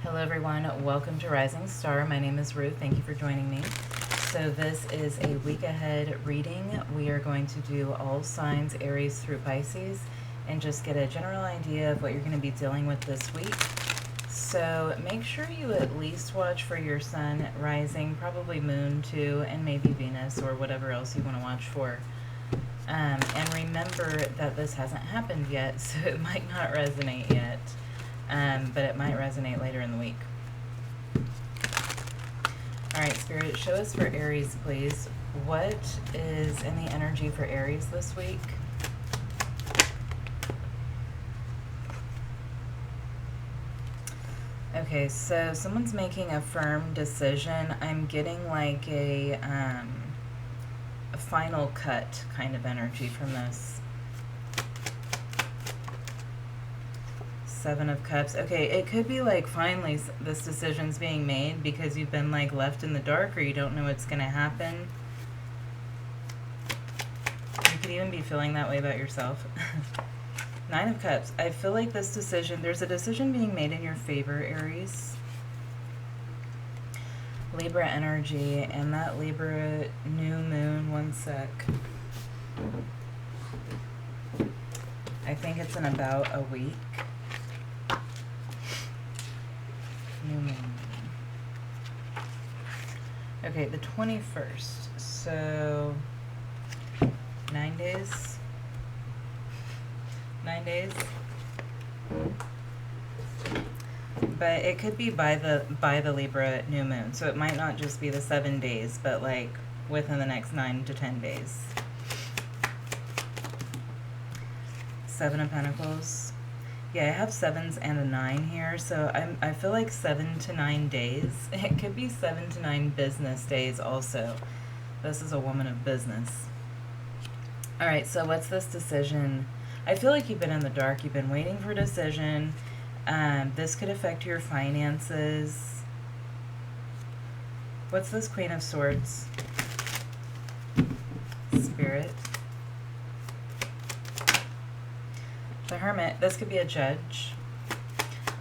Hello everyone, welcome to Rising Star. My name is Ruth. Thank you for joining me. So this is a week ahead reading. We are going to do all signs Aries through Pisces and just get a general idea of what you're going to be dealing with this week. So make sure you at least watch for your sun, rising, probably moon too, and maybe Venus or whatever else you want to watch for. And remember that this hasn't happened yet, so it might not resonate yet. But it might resonate later in the week. Alright, Spirit, show us for Aries, please. What is in the energy for Aries this week? Okay, so someone's making a firm decision. I'm getting like a final cut kind of energy from this. Seven of Cups. Okay, it could be like finally this decision's being made because you've been like left in the dark or you don't know what's going to happen. You could even be feeling that way about yourself. Nine of Cups. I feel like this decision, there's a decision being made in your favor, Aries. Libra energy, and that Libra new moon, one sec. I think it's in about a week. New moon. Okay, the 21st. So 9 days. 9 days. But it could be by the Libra new moon. So it might not just be the 7 days, but like within the next 9 to 10 days. Seven of Pentacles. Yeah, I have 7s and a 9 here, so I feel like 7 to 9 days. It could be 7 to 9 business days also. This is a woman of business. All right, so what's this decision? I feel like you've been in the dark. You've been waiting for a decision. This could affect your finances. What's this Queen of Swords? Spirit. The Hermit. This could be a judge.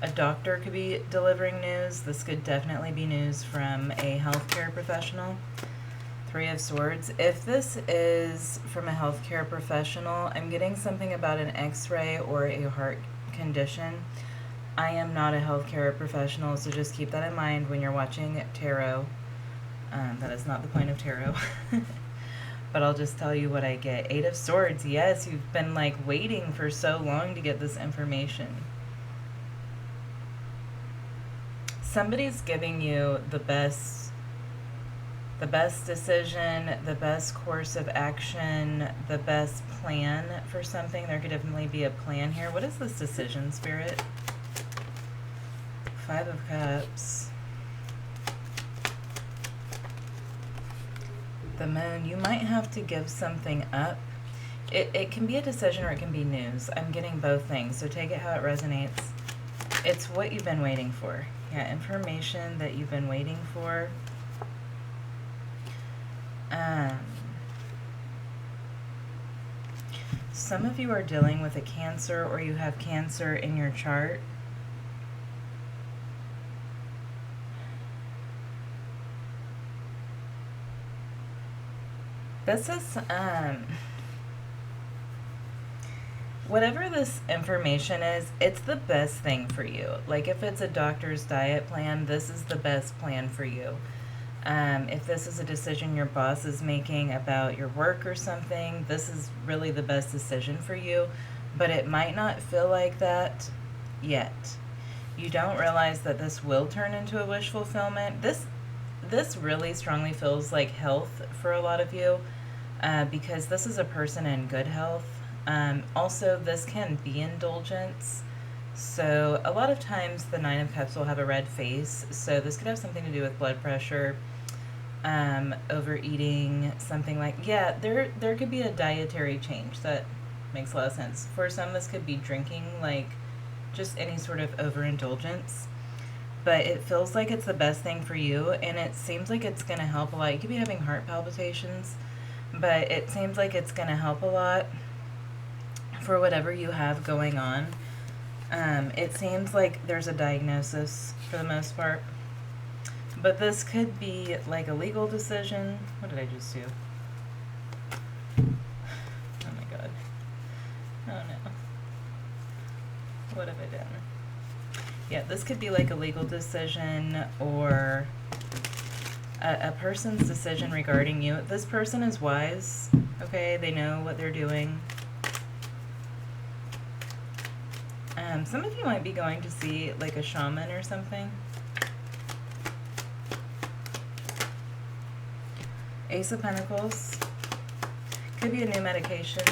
A doctor could be delivering news. This could definitely be news from a healthcare professional. Three of Swords. If this is from a healthcare professional, I'm getting something about an x-ray or a heart condition. I am not a healthcare professional, so just keep that in mind when you're watching tarot. That is not the point of tarot. But I'll just tell you what I get. Eight of Swords. Yes, you've been like waiting for so long to get this information. Somebody's giving you the best decision, the best course of action, the best plan for something. There could definitely be a plan here. What is this decision, Spirit? Five of Cups. The Moon. You might have to give something up. It can be a decision or it can be news. I'm getting both things, so take it how it resonates. It's what you've been waiting for. Yeah, information that you've been waiting for. Some of you are dealing with a Cancer, or you have Cancer in your chart. This is, whatever this information is, it's the best thing for you. Like if it's a doctor's diet plan, this is the best plan for you. If this is a decision your boss is making about your work or something, this is really the best decision for you. But it might not feel like that yet. You don't realize that this will turn into a wish fulfillment. This really strongly feels like health for a lot of you, because this is a person in good health. Also, this can be indulgence. So a lot of times the Nine of Cups will have a red face. So this could have something to do with blood pressure, overeating, something like, yeah, there could be a dietary change. That makes a lot of sense. For some, this could be drinking, like just any sort of overindulgence. But it feels like it's the best thing for you, and it seems like it's going to help a lot. You could be having heart palpitations, but it seems like it's going to help a lot for whatever you have going on. It seems like there's a diagnosis for the most part. But this could be like a legal decision. What did I just do? Oh my god. Oh no. What have I done? Yeah, this could be like a legal decision or a person's decision regarding you. This person is wise, okay? They know what they're doing. Some of you might be going to see like a shaman or something. Ace of Pentacles. Could be a new medication.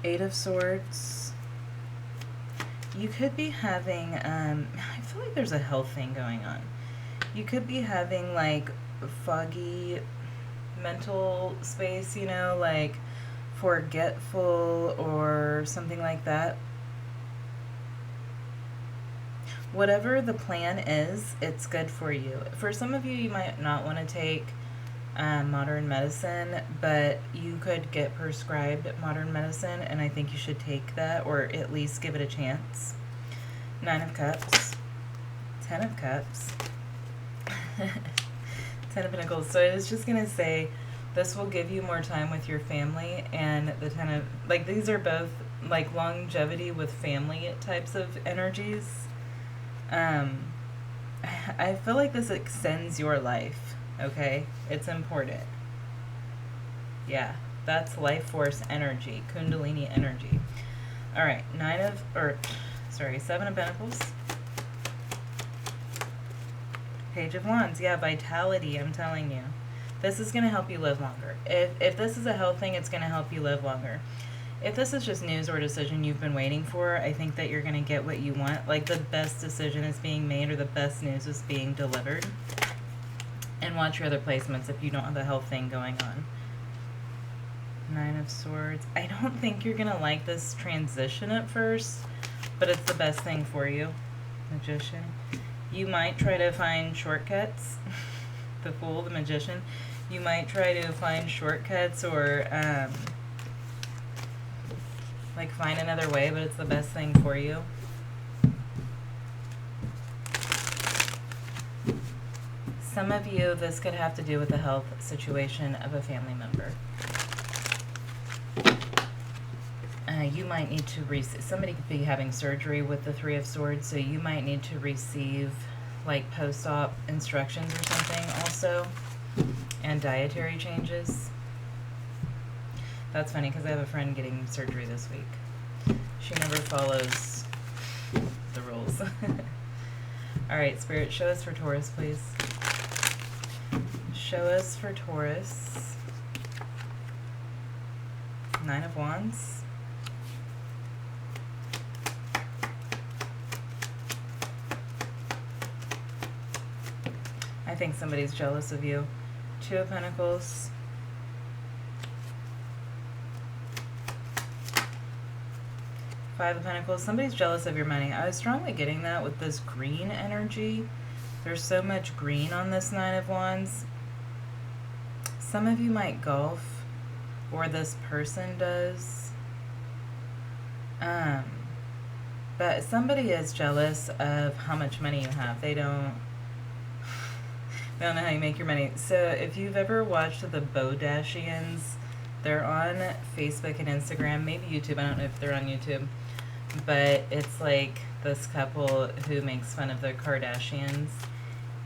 Eight of Swords. You could be having, I feel like there's a health thing going on. You could be having like foggy mental space, you know, like forgetful or something like that. Whatever the plan is, it's good for you. For some of you, you might not want to take modern medicine, but you could get prescribed modern medicine, and I think you should take that, or at least give it a chance. Nine of Cups. 10 of Cups. 10 of Pentacles. So I was just going to say, this will give you more time with your family, and the 10 of, like, these are both, like, longevity with family types of energies. I feel like this extends your life, okay? It's important. Yeah, that's life force energy, Kundalini energy. All right, 7 of Pentacles. Page of Wands. Yeah, vitality, I'm telling you. This is going to help you live longer. If this is a health thing, it's going to help you live longer. If this is just news or decision you've been waiting for, I think that you're going to get what you want. Like, the best decision is being made, or the best news is being delivered. And watch your other placements if you don't have a health thing going on. 9 of Swords. I don't think you're going to like this transition at first, but it's the best thing for you. Magician. You might try to find shortcuts. The Fool, the Magician. You might try to find shortcuts or, like, find another way, but it's the best thing for you. Some of you, this could have to do with the health situation of a family member. You might need to receive, somebody could be having surgery with the 3 of Swords, so you might need to receive, like, post-op instructions or something also, and dietary changes. That's funny, because I have a friend getting surgery this week. She never follows the rules. All right, Spirit, show us for Taurus, please. Show us for Taurus. 9 of Wands. I think somebody's jealous of you. 2 of Pentacles. 5 of Pentacles. Somebody's jealous of your money. I was strongly getting that with this green energy. There's so much green on this 9 of Wands. Some of you might golf, or this person does. But somebody is jealous of how much money you have. They don't know how you make your money. So if you've ever watched the Bodashians, they're on Facebook and Instagram, maybe YouTube. I don't know if they're on YouTube. But it's like this couple who makes fun of the Kardashians.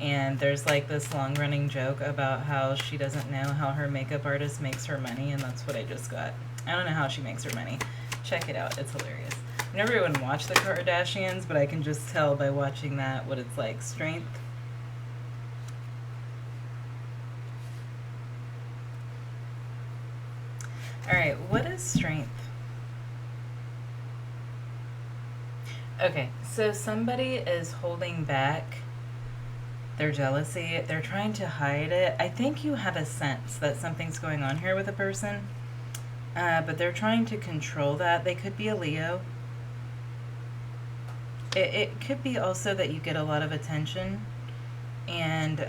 And there's like this long-running joke about how she doesn't know how her makeup artist makes her money, and that's what I just got. I don't know how she makes her money. Check it out. It's hilarious. I've never even watched the Kardashians, but I can just tell by watching that what it's like. Strength. All right, what is strength? Okay, so somebody is holding back their jealousy. They're trying to hide it. I think you have a sense that something's going on here with a person, but they're trying to control that. They could be a Leo. It could be also that you get a lot of attention, and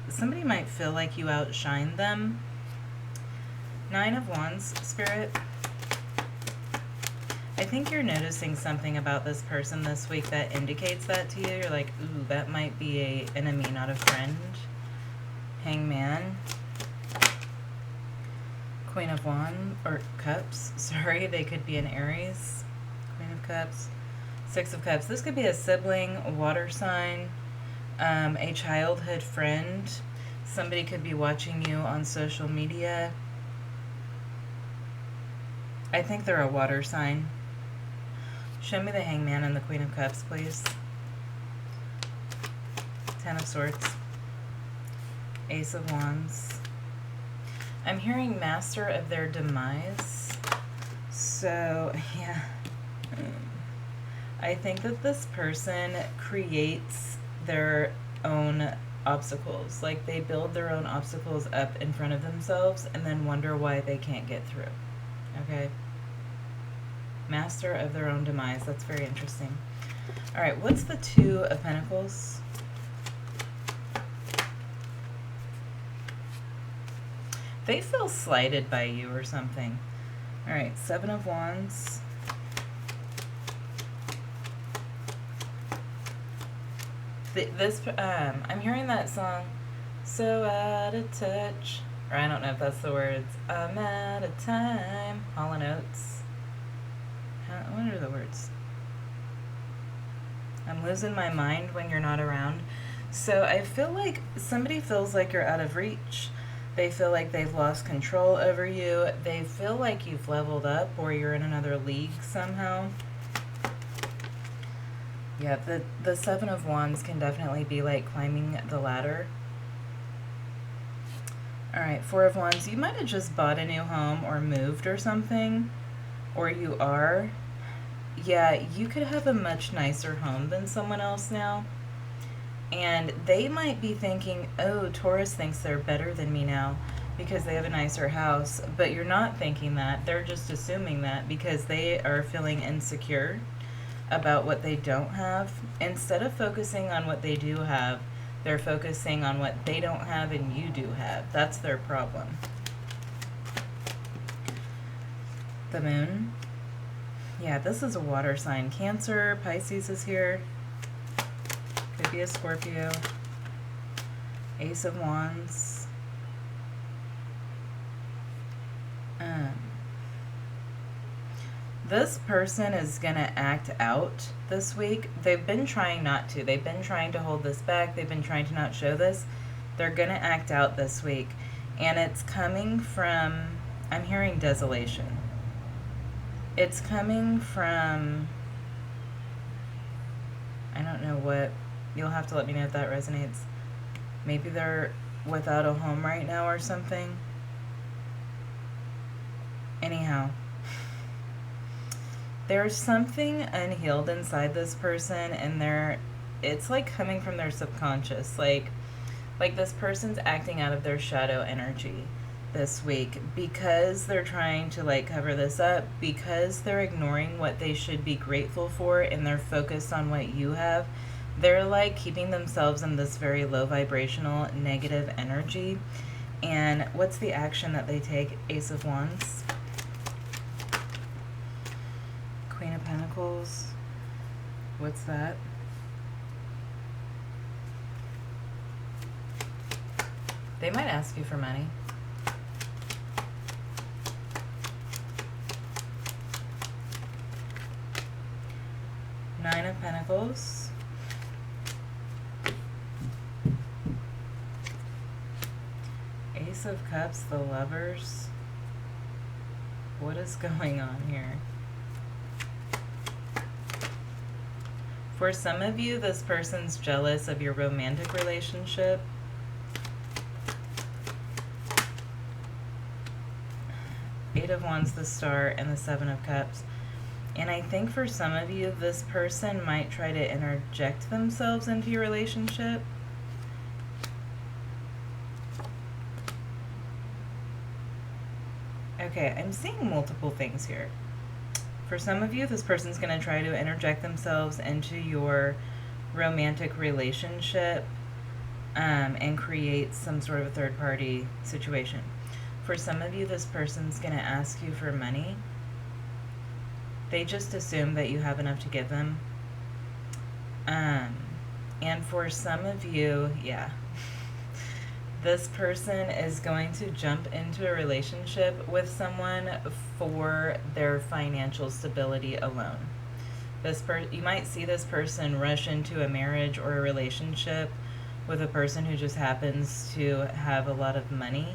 somebody might feel like you outshine them. 9 of Wands, Spirit. I I think you're noticing something about this person this week that indicates that to you. You're like, ooh, that might be a enemy, not a friend. Hangman. Queen of Wands, or Cups, sorry, they could be an Aries. Queen of Cups. Six of Cups. This could be a sibling, a water sign, a childhood friend. Somebody could be watching you on social media. I think they're a water sign. Show me the Hangman and the Queen of Cups, please. Ten of Swords. Ace of Wands. I'm hearing Master of their demise. So, yeah. I think that this person creates their own obstacles. Like, they build their own obstacles up in front of themselves and then wonder why they can't get through. Okay? Master of their own demise. That's very interesting. All right, what's the Two of Pentacles? They feel slighted by you or something. All right, Seven of Wands. I'm hearing that song, So Out of Touch, or I don't know if that's the words. I'm out of time. Hall & Oates. What are the words? I'm losing my mind when you're not around. So I feel like somebody feels like you're out of reach. They feel like they've lost control over you. They feel like you've leveled up or you're in another league somehow. Yeah, the Seven of Wands can definitely be like climbing the ladder. All right, Four of Wands. You might have just bought a new home or moved or something, or you are. Yeah, you could have a much nicer home than someone else now. And they might be thinking, oh, Taurus thinks they're better than me now because they have a nicer house. But you're not thinking that. They're just assuming that because they are feeling insecure about what they don't have. Instead of focusing on what they do have, they're focusing on what they don't have and you do have. That's their problem. The Moon. Yeah, this is a water sign. Cancer, Pisces is here. Could be a Scorpio. Ace of Wands. This person is going to act out this week. They've been trying not to. They've been trying to hold this back. They've been trying to not show this. They're going to act out this week. And it's coming from, I'm hearing desolation. It's coming from, I don't know what, you'll have to let me know if that resonates. Maybe they're without a home right now or something. Anyhow, there's something unhealed inside this person, and it's like coming from their subconscious. Like this person's acting out of their shadow energy this week because they're trying to like cover this up, because they're ignoring what they should be grateful for and they're focused on what you have. They're like keeping themselves in this very low vibrational negative energy. And what's the action that they take? Ace of Wands. Queen of Pentacles. What's that? They might ask you for money. Nine of Pentacles. Ace of Cups, the Lovers. What is going on here? For some of you, this person's jealous of your romantic relationship. Eight of Wands, the Star, and the Seven of Cups. And I think for some of you, this person might try to interject themselves into your relationship. Okay, I'm seeing multiple things here. For some of you, this person's going to try to interject themselves into your romantic relationship and create some sort of a third-party situation. For some of you, this person's going to ask you for money. They just assume that you have enough to give them. And for some of you, yeah, this person is going to jump into a relationship with someone for their financial stability alone. You might see this person rush into a marriage or a relationship with a person who just happens to have a lot of money,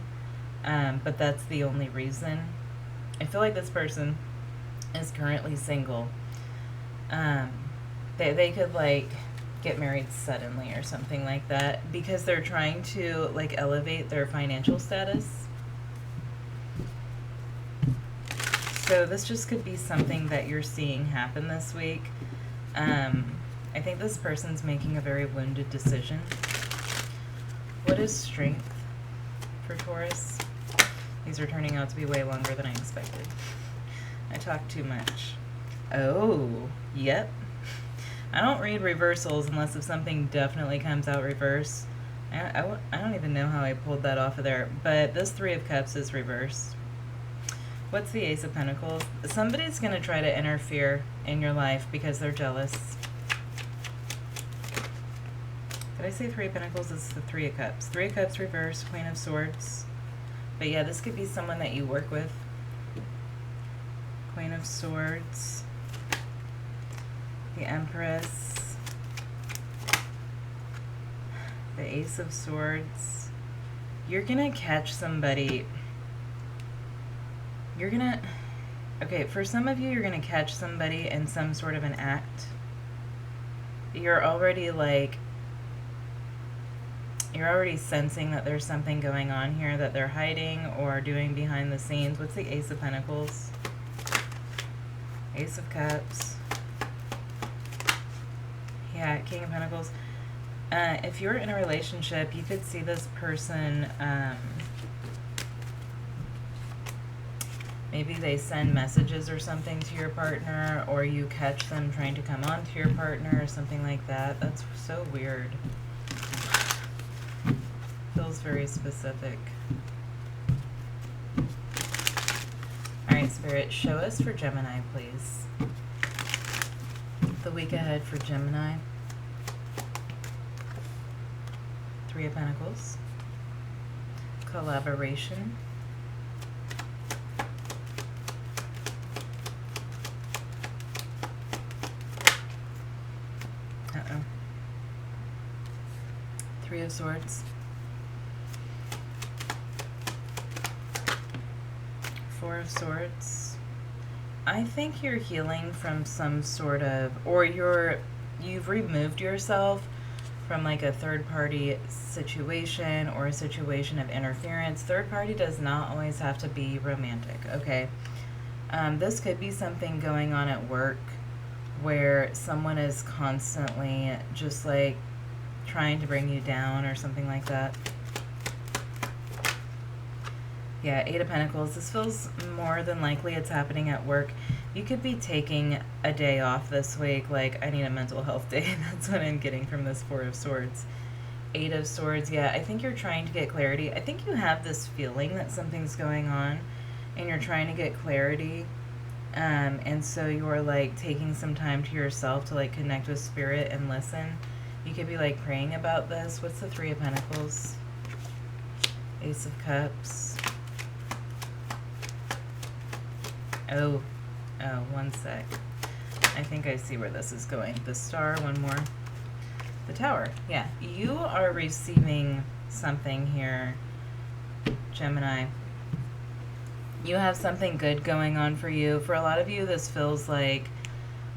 but that's the only reason. I feel like this person is currently single. They could like get married suddenly or something like that because they're trying to like elevate their financial status. So this just could be something that you're seeing happen this week. I think this person's making a very wounded decision. What is strength for Taurus? These are turning out to be way longer than I expected. I talk too much. Oh, yep. I don't read reversals unless if something definitely comes out reverse. I don't even know how I pulled that off of there, but this Three of Cups is reversed. What's the Ace of Pentacles? Somebody's going to try to interfere in your life because they're jealous. Did I say Three of Pentacles? It's the Three of Cups. Three of Cups reversed, Queen of Swords. But yeah, this could be someone that you work with. Queen of Swords. The Empress. The Ace of Swords. You're going to catch somebody. Okay, for some of you, you're going to catch somebody in some sort of an act. You're already sensing that there's something going on here that they're hiding or doing behind the scenes. What's the Ace of Pentacles? Ace of Cups. Yeah, King of Pentacles. If you're in a relationship, you could see this person, maybe they send messages or something to your partner, or you catch them trying to come on to your partner or something like that. That's so weird. Feels very specific. Alright, Spirit, show us for Gemini, please. The week ahead for Gemini. Three of Pentacles. Collaboration. Uh-oh. Three of Swords. Four of Swords. I think you're healing from some sort of, or you've removed yourself from like a third-party situation or a situation of interference. Third party does not always have to be romantic, okay? This could be something going on at work where someone is constantly just like trying to bring you down or something like that. Yeah, Eight of Pentacles. This feels more than likely it's happening at work. You could be taking a day off this week, like, I need a mental health day. That's what I'm getting from this Four of Swords. Eight of Swords, yeah, I think you're trying to get clarity. I think you have this feeling that something's going on, and you're trying to get clarity. And so you're, like, taking some time to yourself to, like, connect with Spirit and listen. You could be, like, praying about this. What's the Three of Pentacles? Ace of Cups. Oh, one sec. I think I see where this is going. The Star, one more. The Tower, yeah. You are receiving something here, Gemini. You have something good going on for you. For a lot of you, this feels like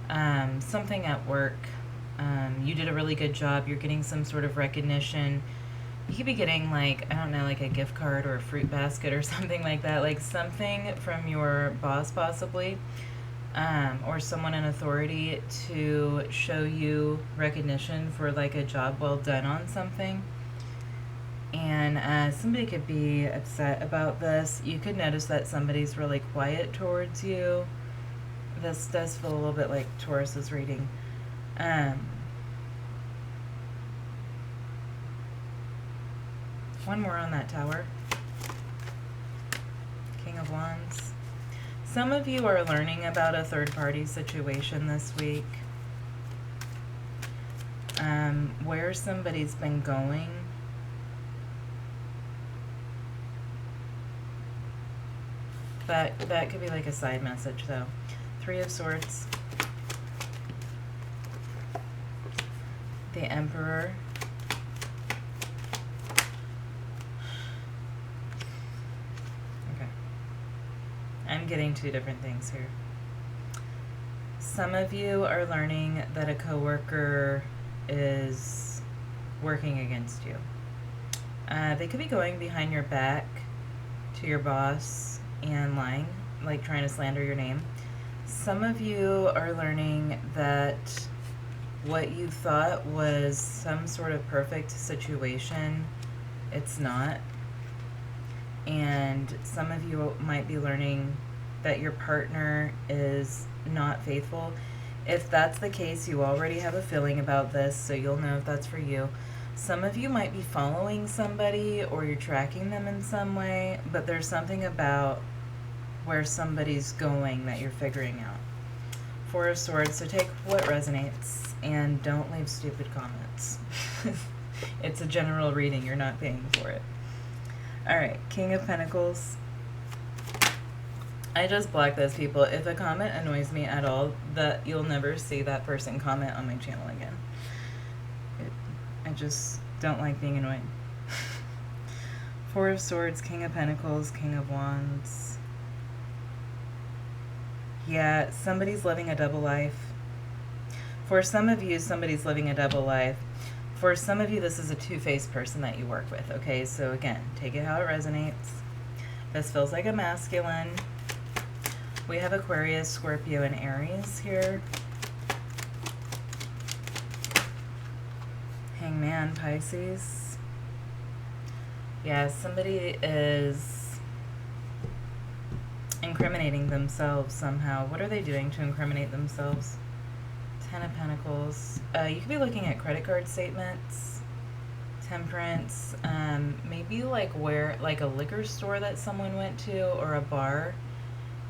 something at work. You did a really good job. You're getting some sort of recognition. You could be getting, like, I don't know, like a gift card or a fruit basket or something like that. Like something from your boss possibly, or someone in authority to show you recognition for like a job well done on something. And somebody could be upset about this. You could notice that somebody's really quiet towards you. This does feel a little bit like Taurus's reading. One more on that Tower. King of Wands. Some of you are learning about a third-party situation this week, where somebody's been going. That could be like a side message, though. Three of Swords. The Emperor. Okay. I'm getting two different things here. Some of you are learning that a coworker is working against you. They could be going behind your back to your boss and lying, like trying to slander your name. Some of you are learning that what you thought was some sort of perfect situation, it's not. And some of you might be learning that your partner is not faithful. If that's the case, you already have a feeling about this, so you'll know if that's for you. Some of you might be following somebody or you're tracking them in some way, but there's something about where somebody's going that you're figuring out. Four of Swords, so take what resonates and don't leave stupid comments. It's a general reading, you're not paying for it. Alright, King of Pentacles. I just block those people. If a comment annoys me at all, that you'll never see that person comment on my channel again. I just don't like being annoyed. Four of Swords, King of Pentacles, King of Wands. Yeah, somebody's living a double life. For some of you, somebody's living a double life. For some of you, this is a two-faced person that you work with, okay? So again, take it how it resonates. This feels like a masculine. We have Aquarius, Scorpio, and Aries here. Hangman, Pisces. Yeah, somebody is incriminating themselves somehow. What are they doing to incriminate themselves? Ten of Pentacles. You could be looking at credit card statements. Temperance. Maybe like a liquor store that someone went to or a bar.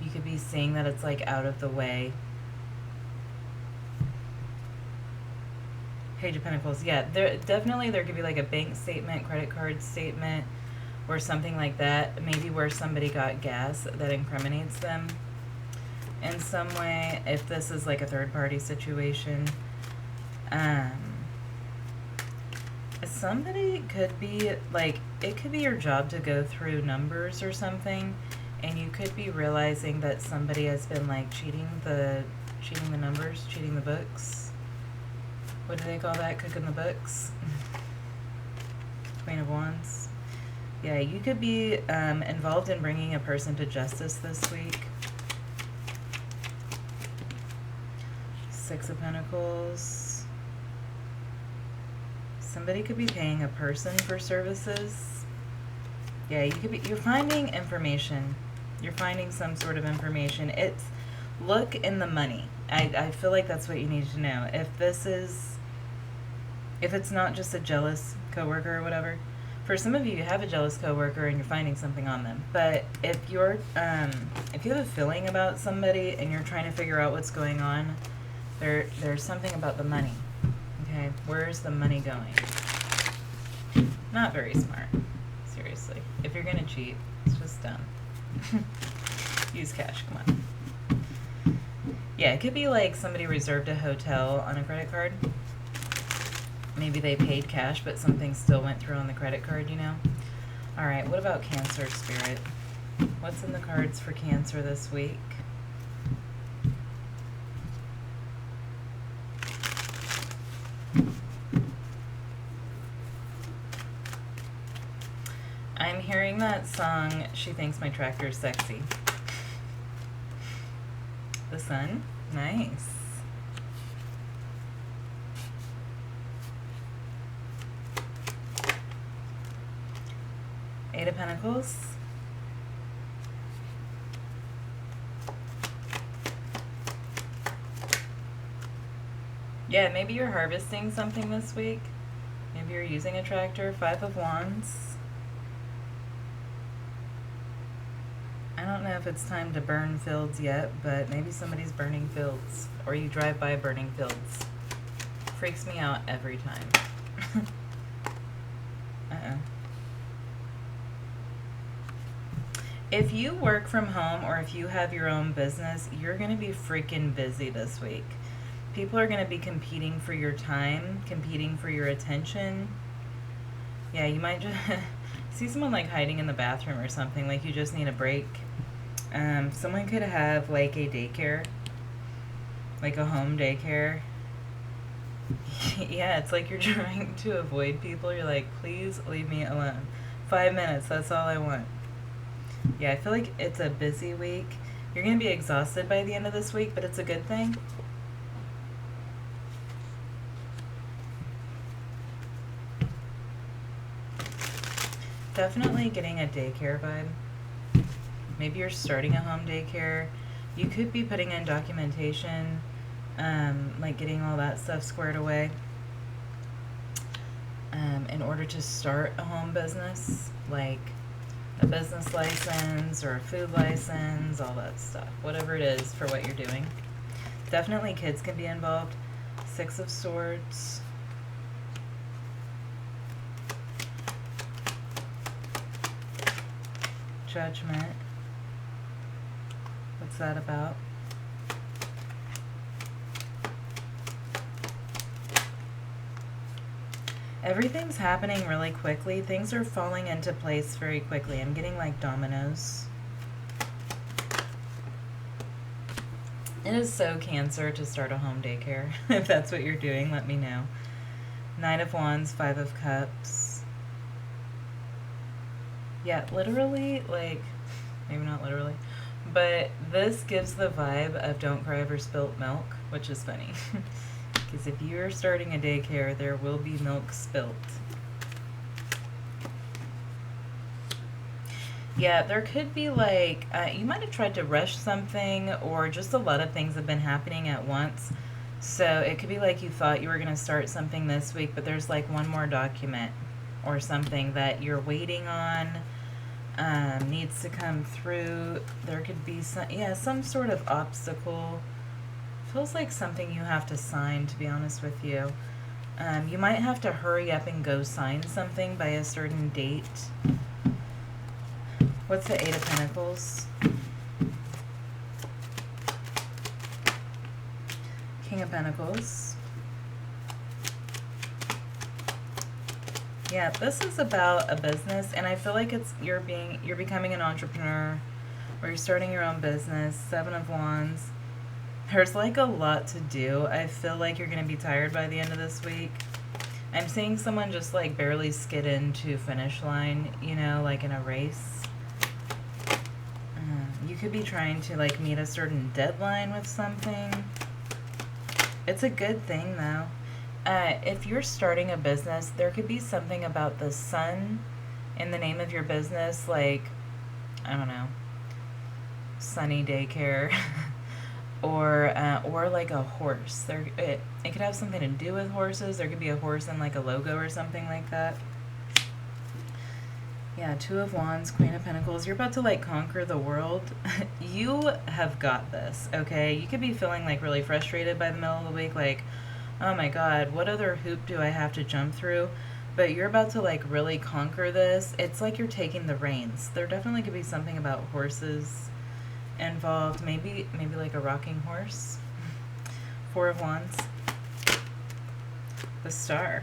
You could be seeing that it's like out of the way. Page of Pentacles. Yeah, there could be like a bank statement, credit card statement, or something like that. Maybe where somebody got gas that incriminates them in some way. If this is like a third-party situation, somebody could be like, it could be your job to go through numbers or something, and you could be realizing that somebody has been like cheating the numbers, cheating the books. What do they call that? Cooking the books? Queen of Wands. Yeah, you could be involved in bringing a person to justice this week. Six of Pentacles. Somebody could be paying a person for services. Yeah, you're finding information. You're finding some sort of information. Look in the money. I feel like that's what you need to know. If it's not just a jealous coworker or whatever. For some of you, you have a jealous coworker and you're finding something on them. But if you have a feeling about somebody and you're trying to figure out what's going on, there's something about the money. Okay, where's the money going? Not very smart. Seriously. If you're gonna cheat, it's just dumb. Use cash, come on. Yeah, it could be like somebody reserved a hotel on a credit card. Maybe they paid cash, but something still went through on the credit card, you know? Alright, what about Cancer, Spirit? What's in the cards for Cancer this week? I'm hearing that song, She Thinks My Tractor's Sexy. The Sun? Nice. Eight of Pentacles. Yeah, maybe you're harvesting something this week. Maybe you're using a tractor. Five of Wands. I don't know. know if it's time to burn fields yet, but maybe somebody's burning fields, or you drive by burning fields. Freaks me out every time. Uh-oh. If you work from home or if you have your own business, you're going to be freaking busy this week. People are going to be competing for your time, competing for your attention. Yeah, you might just see someone like hiding in the bathroom or something, like you just need a break. Someone could have like a daycare, like a home daycare. Yeah, it's like you're trying to avoid people. You're like, please leave me alone. 5 minutes, that's all I want. Yeah, I feel like it's a busy week. You're going to be exhausted by the end of this week, but it's a good thing. Definitely getting a daycare vibe. Maybe you're starting a home daycare. You could be putting in documentation, like getting all that stuff squared away in order to start a home business, like a business license or a food license, all that stuff, whatever it is for what you're doing. Definitely kids can be involved. 6 of Swords. Judgment. What's that about? Everything's happening really quickly. Things are falling into place very quickly. I'm getting like dominoes. It is so Cancer to start a home daycare. If that's what you're doing, let me know. 9 of Wands, 5 of Cups. Yeah, literally, like, maybe not literally, but this gives the vibe of don't cry over spilt milk, which is funny. Because if you're starting a daycare, there will be milk spilt. Yeah, there could be like, you might have tried to rush something, or just a lot of things have been happening at once. So it could be like you thought you were going to start something this week, but there's like one more document or something that you're waiting on, needs to come through. There could be some sort of obstacle. Feels like something you have to sign, to be honest with you. You might have to hurry up and go sign something by a certain date. What's the 8 of Pentacles? King of Pentacles. Yeah, this is about a business, and I feel like you're becoming an entrepreneur, or you're starting your own business. 7 of Wands. There's like a lot to do. I feel like you're going to be tired by the end of this week. I'm seeing someone just like barely skid into finish line, you know, like in a race. You could be trying to like meet a certain deadline with something. It's a good thing though. If you're starting a business, there could be something about the sun in the name of your business, like, I don't know, Sunny Daycare. Or like a horse. It could have something to do with horses. There could be a horse in like a logo or something like that. Yeah, 2 of Wands, Queen of Pentacles. You're about to like conquer the world. You have got this, okay? You could be feeling like really frustrated by the middle of the week, like, oh my god, what other hoop do I have to jump through? But you're about to like really conquer this. It's like you're taking the reins. There definitely could be something about horses involved, maybe like a rocking horse. 4 of Wands. The Star.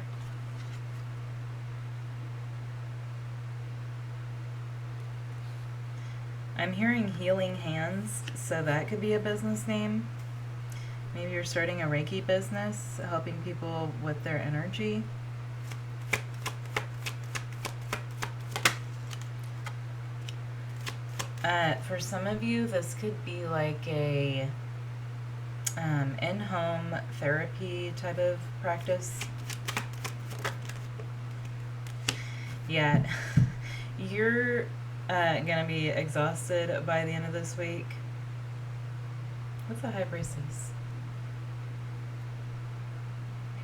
I'm hearing Healing Hands, so that could be a business name. Maybe you're starting a Reiki business, helping people with their energy. For some of you, this could be like a in-home therapy type of practice. Yeah, you're gonna be exhausted by the end of this week. What's the High Priestess?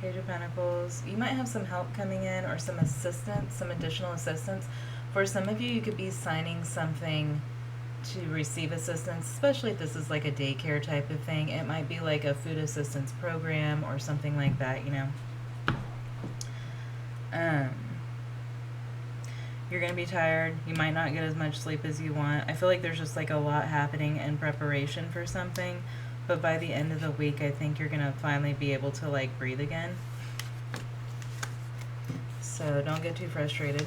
Page of Pentacles. You might have some help coming in, or some assistance, some additional assistance. For some of you, you could be signing something to receive assistance, especially if this is like a daycare type of thing. It might be like a food assistance program or something like that, you know. You're going to be tired. You might not get as much sleep as you want. I feel like there's just like a lot happening in preparation for something. But by the end of the week, I think you're going to finally be able to like breathe again. So don't get too frustrated.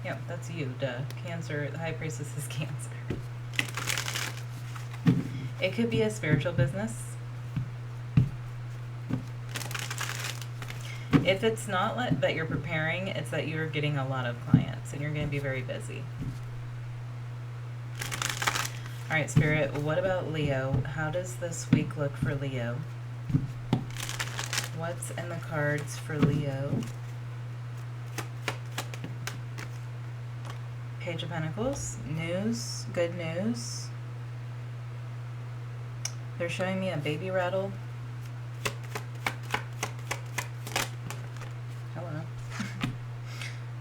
Yep, that's you, duh. Cancer, the High Priestess is Cancer. It could be a spiritual business. If it's not that you're preparing, it's that you're getting a lot of clients and you're going to be very busy. All right, Spirit, what about Leo? How does this week look for Leo? What's in the cards for Leo? Page of Pentacles, news, good news. They're showing me a baby rattle.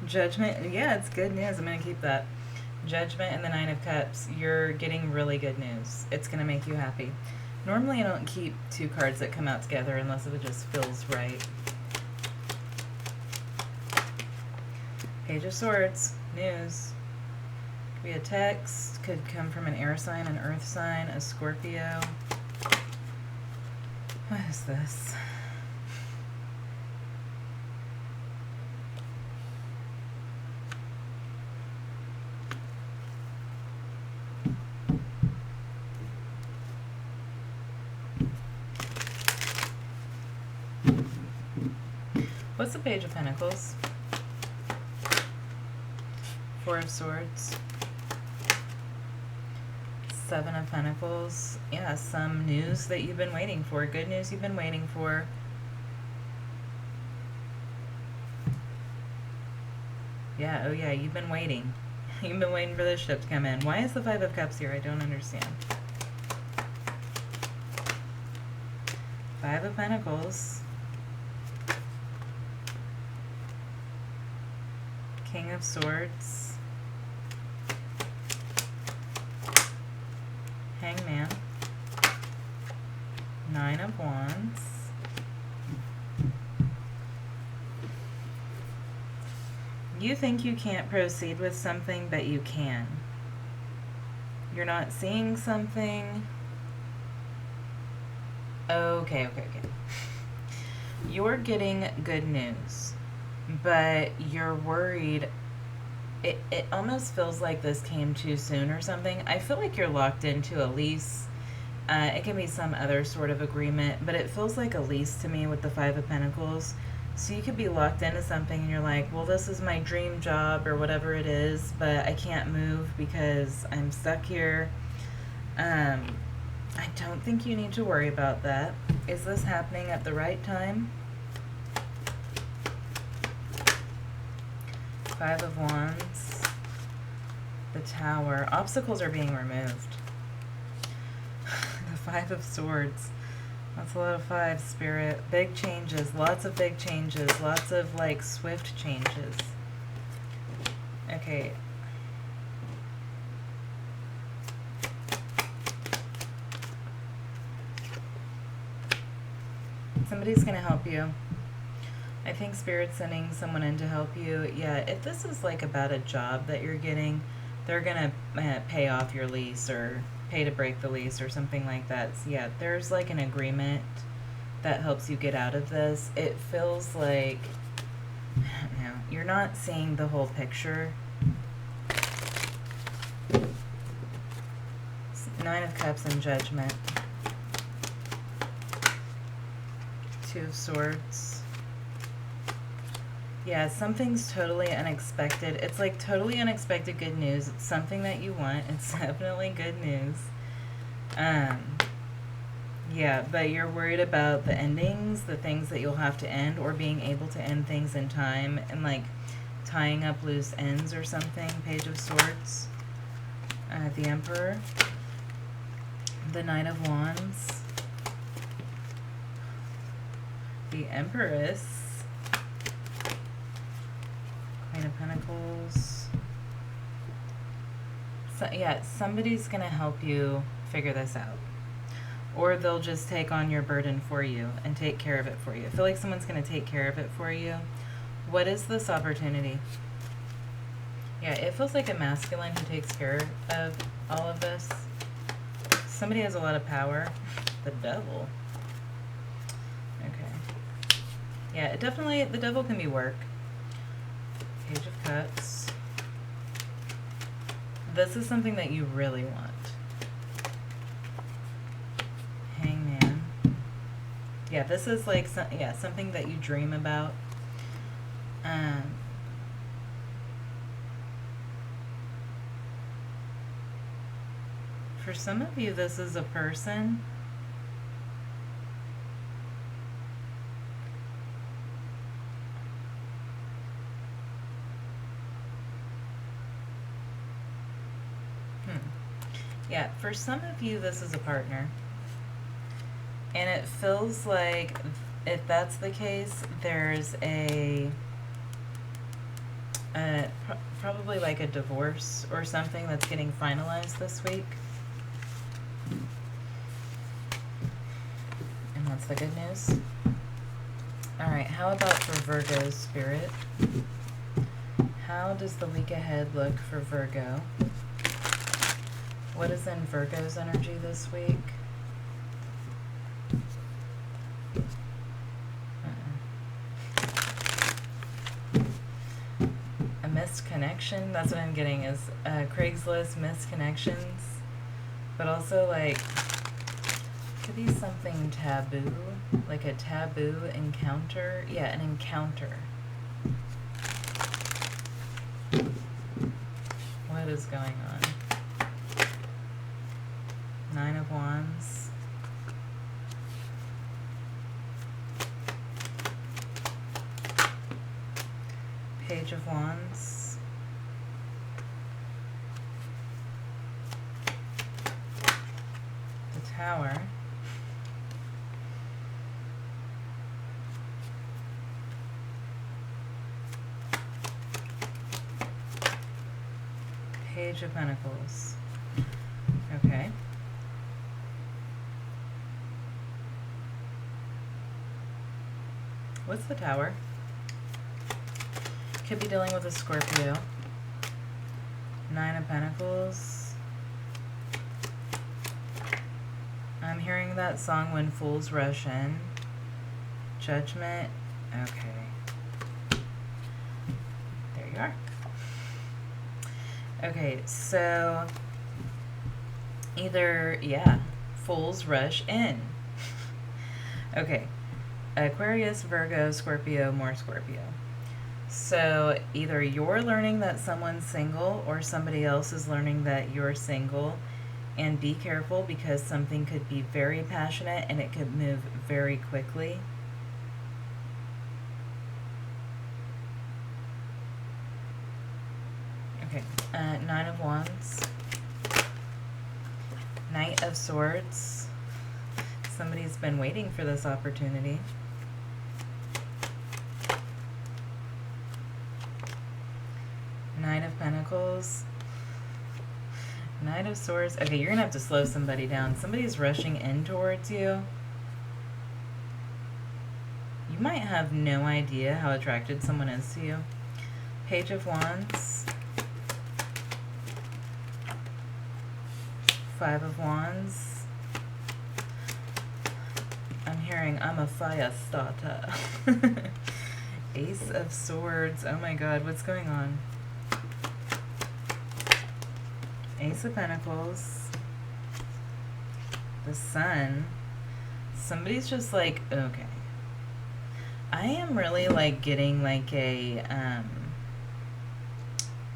Judgment, yeah, it's good news. I'm going to keep that. Judgment and the Nine of Cups. You're getting really good news. It's going to make you happy. Normally I don't keep two cards that come out together unless it just feels right. Page of Swords. News. Could be a text. Could come from an air sign, an earth sign, a Scorpio. What is this? What's the Page of Pentacles? Four of Swords. Seven of Pentacles. Yeah, some news that you've been waiting for. Good news you've been waiting for. Yeah, oh yeah, you've been waiting. You've been waiting for this ship to come in. Why is the Five of Cups here? I don't understand. Five of Pentacles. King of Swords. Hangman. Nine of Wands. You think you can't proceed with something, but you can. You're not seeing something. Okay. You're getting good news, but you're worried. It almost feels like this came too soon or something. I feel like you're locked into a lease. It can be some other sort of agreement, but it feels like a lease to me with the Five of Pentacles. So you could be locked into something and you're like, well, this is my dream job or whatever it is, but I can't move because I'm stuck here. I don't think you need to worry about that. Is this happening at the right time? Five of Wands. The Tower. Obstacles are being removed. The Five of Swords. That's a lot of fives, Spirit. Big changes. Lots of big changes. Lots of, like, swift changes. Okay. Somebody's going to help you. I think Spirit's sending someone in to help you. Yeah, if this is, like, about a job that you're getting, they're going to pay off your lease or pay to break the lease or something like that. So yeah, there's like an agreement that helps you get out of this. It feels like, I don't know, you're not seeing the whole picture. Nine of Cups and Judgment. Two of Swords. Yeah, something's totally unexpected. It's like totally unexpected good news. It's something that you want. It's definitely good news. Yeah, but you're worried about the endings, the things that you'll have to end, or being able to end things in time, and like tying up loose ends or something. Page of Swords. The Emperor. The Knight of Wands. The Empress. Queen of Pentacles. So, yeah, somebody's going to help you figure this out. Or they'll just take on your burden for you and take care of it for you. I feel like someone's going to take care of it for you. What is this opportunity? Yeah, it feels like a masculine who takes care of all of this. Somebody has a lot of power. The devil. Okay. Yeah, it definitely, the devil can be work. Page of Cups. This is something that you really want. Hangman. Yeah, this is like, something that you dream about. For some of you, this is a person. Yeah, for some of you, this is a partner. And it feels like, if that's the case, there's probably like a divorce or something that's getting finalized this week. And that's the good news. Alright, how about for Virgo's spirit? How does the week ahead look for Virgo? What is in Virgo's energy this week? A missed connection? That's what I'm getting, is Craigslist missed connections. But also, like, could be something taboo. Like a taboo encounter. Yeah, an encounter. What is going on? 9 of Wands. Page of Wands. The Tower. Page of Pentacles. Okay. What's the Tower? Could be dealing with a Scorpio. 9 of Pentacles. I'm hearing that song When Fools Rush In. Judgment. Okay. There you are. Okay, so either, fools rush in. Okay. Aquarius, Virgo, Scorpio, more Scorpio. So either you're learning that someone's single or somebody else is learning that you're single. And be careful, because something could be very passionate and it could move very quickly. Okay, 9 of Wands. Knight of Swords. Somebody's been waiting for this opportunity. Knight of Pentacles. Knight of Swords. Okay, you're going to have to slow somebody down. Somebody's rushing in towards you. You might have no idea how attracted someone is to you. Page of Wands. 5 of Wands. I'm hearing I'm a fire starter. Ace of Swords. Oh my god, what's going on? Ace of Pentacles. The Sun. Somebody's just like, okay. I am really like getting like a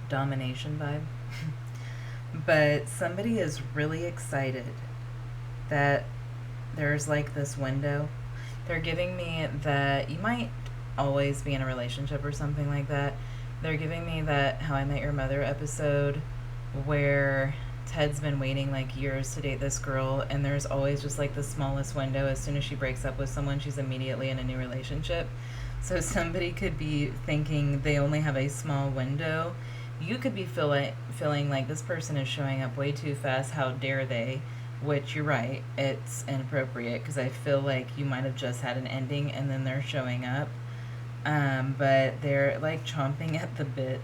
domination vibe. But somebody is really excited that there's like this window. They're giving me that you might always be in a relationship or something like that. They're giving me that How I Met Your Mother episode where Ted's been waiting like years to date this girl, and there's always just like the smallest window. As soon as she breaks up with someone, she's immediately in a new relationship. So somebody could be thinking they only have a small window You could be feeling like this person is showing up way too fast. How dare they? Which you're right, it's inappropriate because I feel like you might have just had an ending and then they're showing up. But they're like chomping at the bit.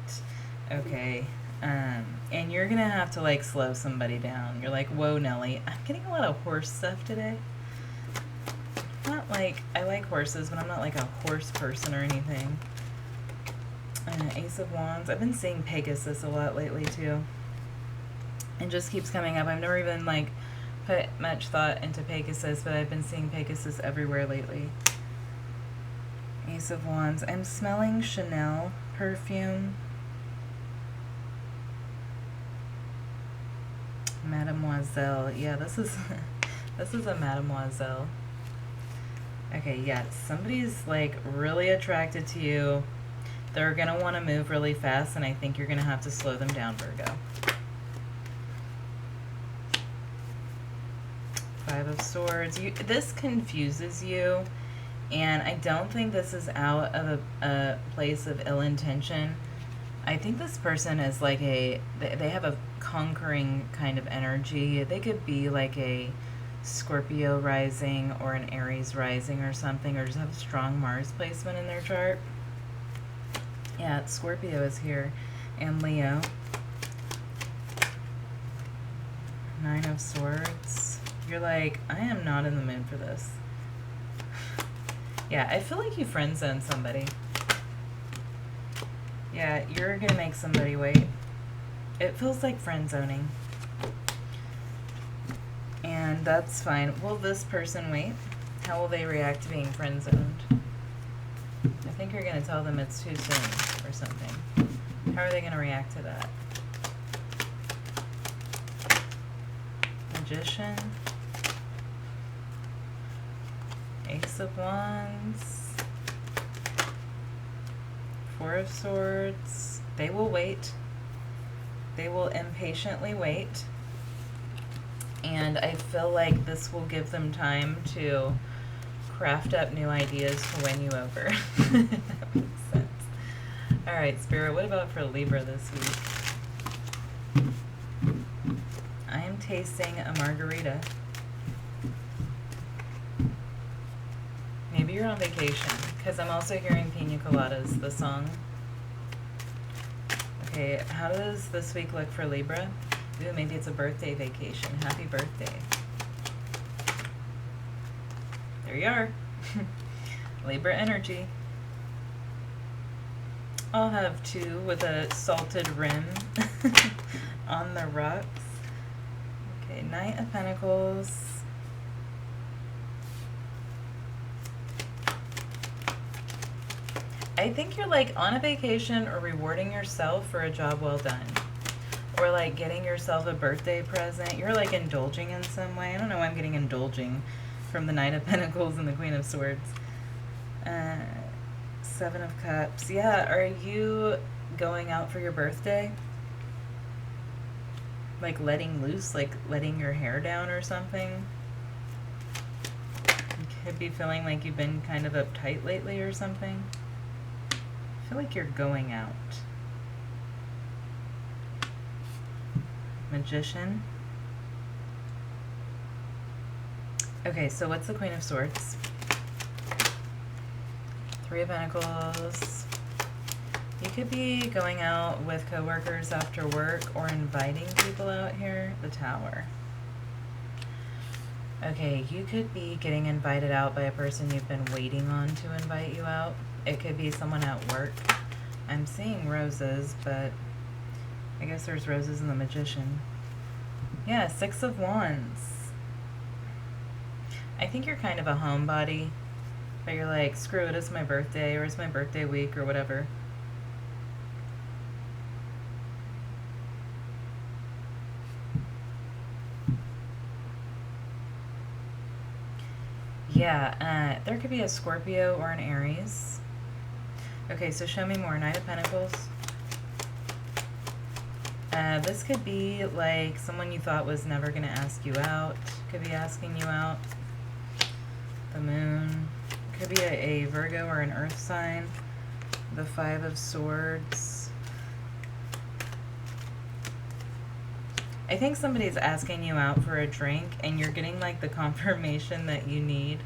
Okay. And you're gonna have to like slow somebody down. You're like, whoa, Nelly. I'm getting a lot of horse stuff today. Not like, I like horses, but I'm not like a horse person or anything. Ace of Wands. I've been seeing Pegasus a lot lately too. It just keeps coming up. I've never even like put much thought into Pegasus, but I've been seeing Pegasus everywhere lately. Ace of Wands. I'm smelling Chanel perfume. Mademoiselle. Yeah, this is this is a Mademoiselle. Okay, yeah, somebody's like really attracted to you. They're gonna want to move really fast, and I think you're gonna have to slow them down, Virgo. Five of Swords. This confuses you, and I don't think this is out of a place of ill intention. I think this person is like they have a conquering kind of energy. They could be like a Scorpio rising or an Aries rising or something, or just have a strong Mars placement in their chart. Yeah, Scorpio is here, and Leo. Nine of Swords. You're like, I am not in the mood for this. Yeah, I feel like you friend zone somebody. Yeah, you're gonna make somebody wait. It feels like friend zoning. And that's fine. Will this person wait? How will they react to being friend zoned? I think you're gonna tell them it's too soon or something. How are they gonna react to that? Magician. Ace of Wands. Four of Swords. They will wait. They will impatiently wait. And I feel like this will give them time to craft up new ideas to win you over. That makes sense. Alright, Spirit, what about for Libra this week? I am tasting a margarita. Maybe you're on vacation, because I'm also hearing Pina Coladas, the song. Okay, how does this week look for Libra? Ooh, maybe it's a birthday vacation. Happy birthday. There you are. Libra energy. I'll have two with a salted rim on the rocks. Okay, Knight of Pentacles. I think you're like on a vacation or rewarding yourself for a job well done. Or like getting yourself a birthday present. You're like indulging in some way. I don't know why I'm getting indulging from the Knight of Pentacles and the Queen of Swords. Seven of Cups. Yeah, are you going out for your birthday? Like letting loose, like letting your hair down or something? You could be feeling like you've been kind of uptight lately or something. I feel like you're going out. Magician. Okay, so what's the Queen of Swords? Three of Pentacles. You could be going out with coworkers after work or inviting people out here. The Tower. Okay, you could be getting invited out by a person you've been waiting on to invite you out. It could be someone at work. I'm seeing roses, but I guess there's roses in the Magician. Yeah, Six of Wands. I think you're kind of a homebody, but you're like, screw it, it's my birthday, or it's my birthday week, or whatever. Yeah, there could be a Scorpio or an Aries. Okay, so show me more. Knight of Pentacles. This could be like someone you thought was never going to ask you out. Could be asking you out. The Moon. Could be a Virgo or an Earth sign. The Five of Swords. I think somebody's asking you out for a drink and you're getting like the confirmation that you need.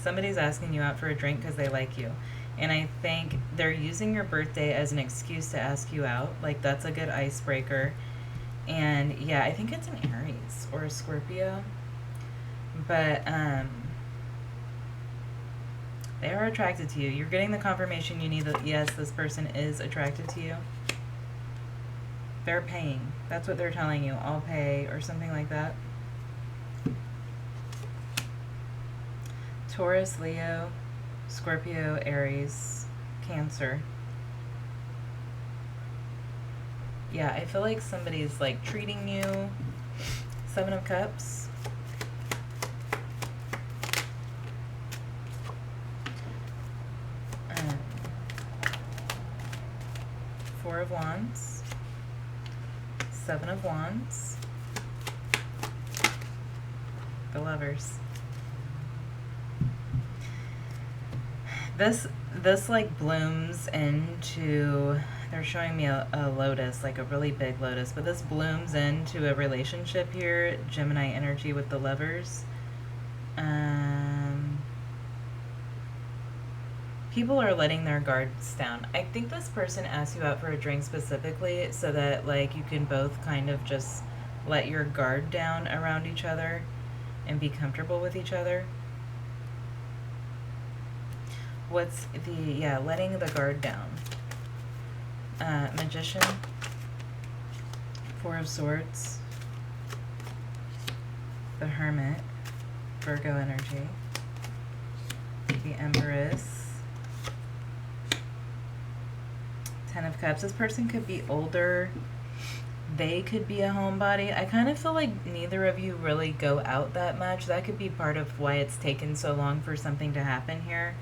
Somebody's asking you out for a drink because they like you. And I think they're using your birthday as an excuse to ask you out. Like, that's a good icebreaker. And yeah, I think it's an Aries or a Scorpio. But they are attracted to you. You're getting the confirmation you need that, yes, this person is attracted to you. They're paying. That's what they're telling you. I'll pay or something like that. Taurus, Leo, Scorpio, Aries, Cancer. Yeah, I feel like somebody's like treating you. 7 of Cups. Four of Wands. 7 of Wands. The Lovers. This like blooms into, they're showing me a lotus, like a really big lotus, but this blooms into a relationship here, Gemini energy with the Lovers. People are letting their guards down. I think this person asked you out for a drink specifically so that like you can both kind of just let your guard down around each other and be comfortable with each other. What's the, yeah, letting the guard down. Magician. 4 of Swords. The Hermit. Virgo energy. The Empress. 10 of Cups. This person could be older. They could be a homebody. I kind of feel like neither of you really go out that much. That could be part of why it's taken so long for something to happen here.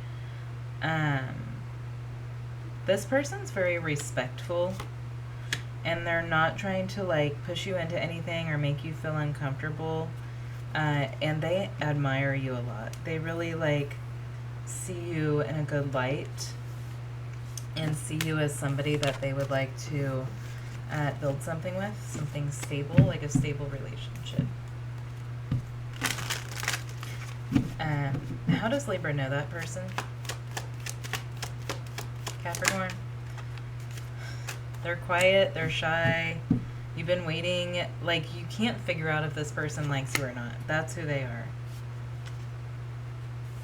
This person's very respectful, and they're not trying to like push you into anything or make you feel uncomfortable. And they admire you a lot. They really like see you in a good light and see you as somebody that they would like to build something with, something stable, like a stable relationship. How does Libra know that person? Capricorn. They're quiet, they're shy. You've been waiting, like you can't figure out if this person likes you or not. That's who they are.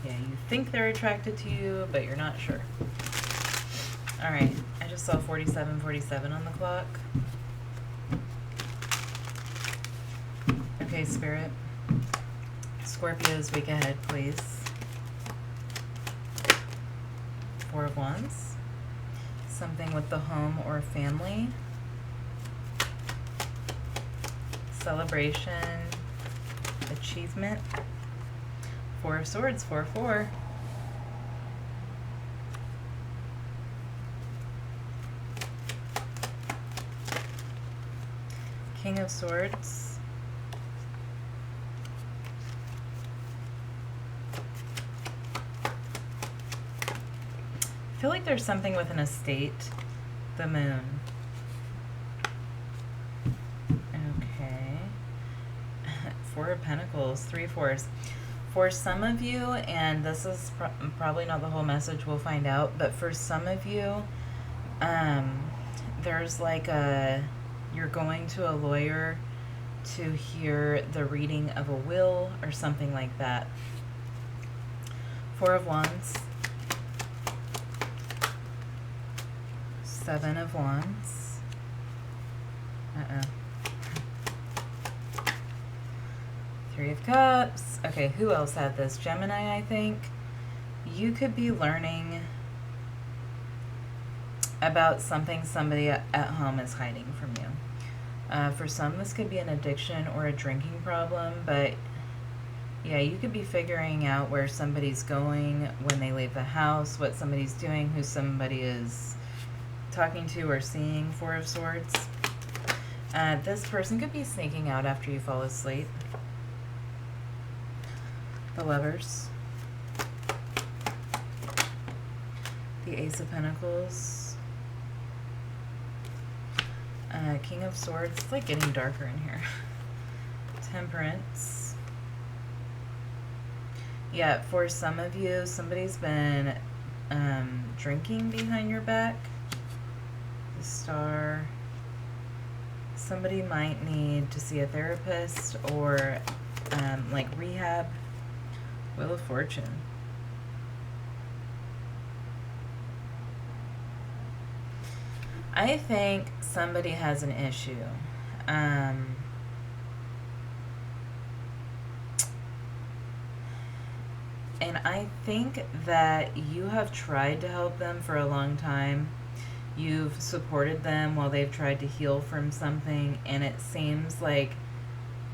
Yeah, you think they're attracted to you, but you're not sure. Alright, I just saw 47:47 on the clock. Okay, Spirit. Scorpio's week ahead, please. 4 of Wands. Something with the home or family. Celebration. Achievement. 4 of Swords, 4-4. King of Swords. I feel like there's something with an estate. The Moon. Okay. 4 of Pentacles, 3 fours. For some of you, and this is probably not the whole message, we'll find out, but for some of you, there's like you're going to a lawyer to hear the reading of a will or something like that. 4 of Wands. 7 of Wands. Uh-oh. 3 of Cups. Okay, who else had this? Gemini, I think. You could be learning about something somebody at home is hiding from you. For some, this could be an addiction or a drinking problem, but yeah, you could be figuring out where somebody's going when they leave the house, what somebody's doing, who somebody is talking to or seeing. 4 of Swords. This person could be sneaking out after you fall asleep. The Lovers. The Ace of Pentacles. King of Swords. It's like getting darker in here. Temperance. Yeah, for some of you, somebody's been drinking behind your back. The Star. Somebody might need to see a therapist or like rehab. Wheel of Fortune. I think somebody has an issue. And I think that you have tried to help them for a long time. You've supported them while they've tried to heal from something, and it seems like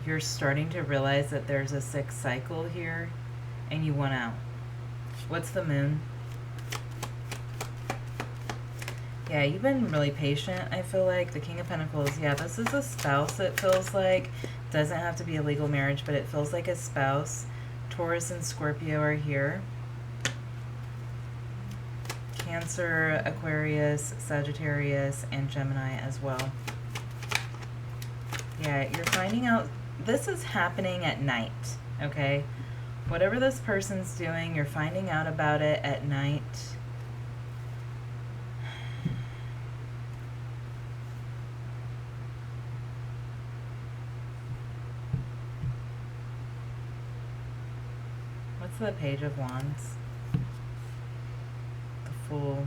you're starting to realize that there's a sick cycle here, and you want out. What's the Moon? Yeah, you've been really patient, I feel like. The King of Pentacles. Yeah, this is a spouse, it feels like. Doesn't have to be a legal marriage, but it feels like a spouse. Taurus and Scorpio are here. Cancer, Aquarius, Sagittarius, and Gemini as well. Yeah, you're finding out. This is happening at night, okay? Whatever this person's doing, you're finding out about it at night. What's the Page of Wands? The Fool.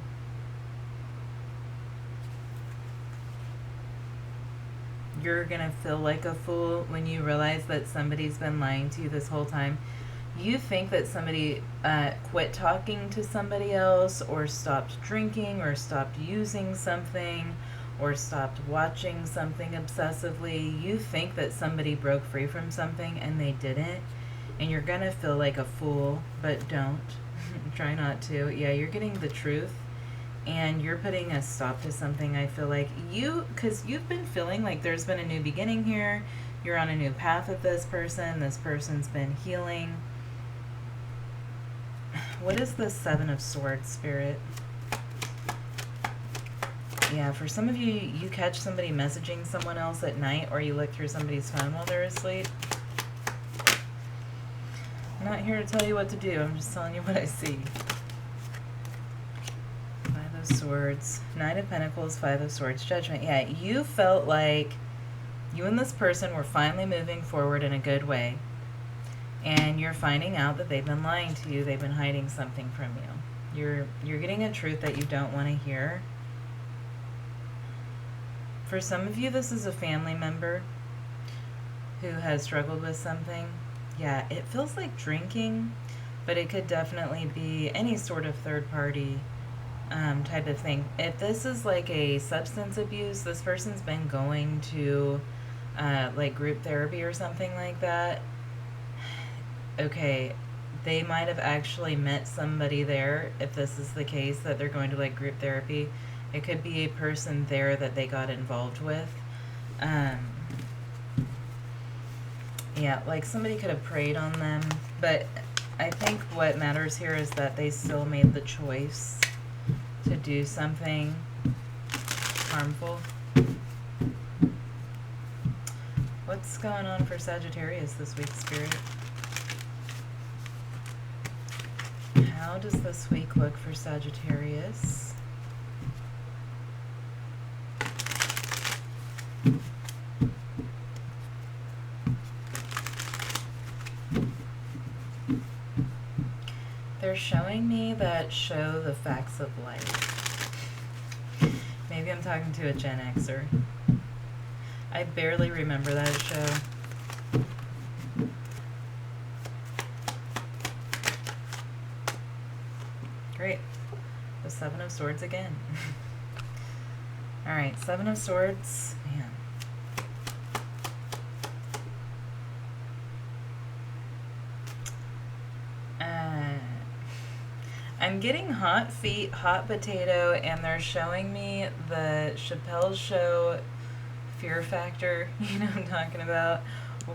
You're gonna feel like a fool when you realize that somebody's been lying to you this whole time. You think that somebody quit talking to somebody else, or stopped drinking, or stopped using something, or stopped watching something obsessively. You think that somebody broke free from something and they didn't. And you're gonna feel like a fool, but don't. Try not to. Yeah, you're getting the truth, and you're putting a stop to something, I feel like. Because you've been feeling like there's been a new beginning here. You're on a new path with this person. This person's been healing. What is the Seven of Swords, Spirit? Yeah, for some of you, you catch somebody messaging someone else at night, or you look through somebody's phone while they're asleep. I'm not here to tell you what to do. I'm just telling you what I see. Five of Swords. Knight of Pentacles, Five of Swords, Judgment. Yeah, you felt like you and this person were finally moving forward in a good way. And you're finding out that they've been lying to you. They've been hiding something from you. You're getting a truth that you don't want to hear. For some of you, this is a family member who has struggled with something. Yeah, it feels like drinking, but it could definitely be any sort of third-party type of thing. If this is like a substance abuse, this person's been going to like group therapy or something like that. Okay, they might have actually met somebody there. If this is the case, that they're going to like group therapy, it could be a person there that they got involved with. Yeah, like somebody could have preyed on them, but I think what matters here is that they still made the choice to do something harmful. What's going on for Sagittarius this week, Spirit? How does this week look for Sagittarius? They're showing me that show, The Facts of Life. Maybe I'm talking to a Gen Xer. I barely remember that show. Great. The Seven of Swords again. Alright, Seven of Swords. Man. I'm getting hot feet, hot potato, and they're showing me the Chappelle Show Fear Factor, you know what I'm talking about,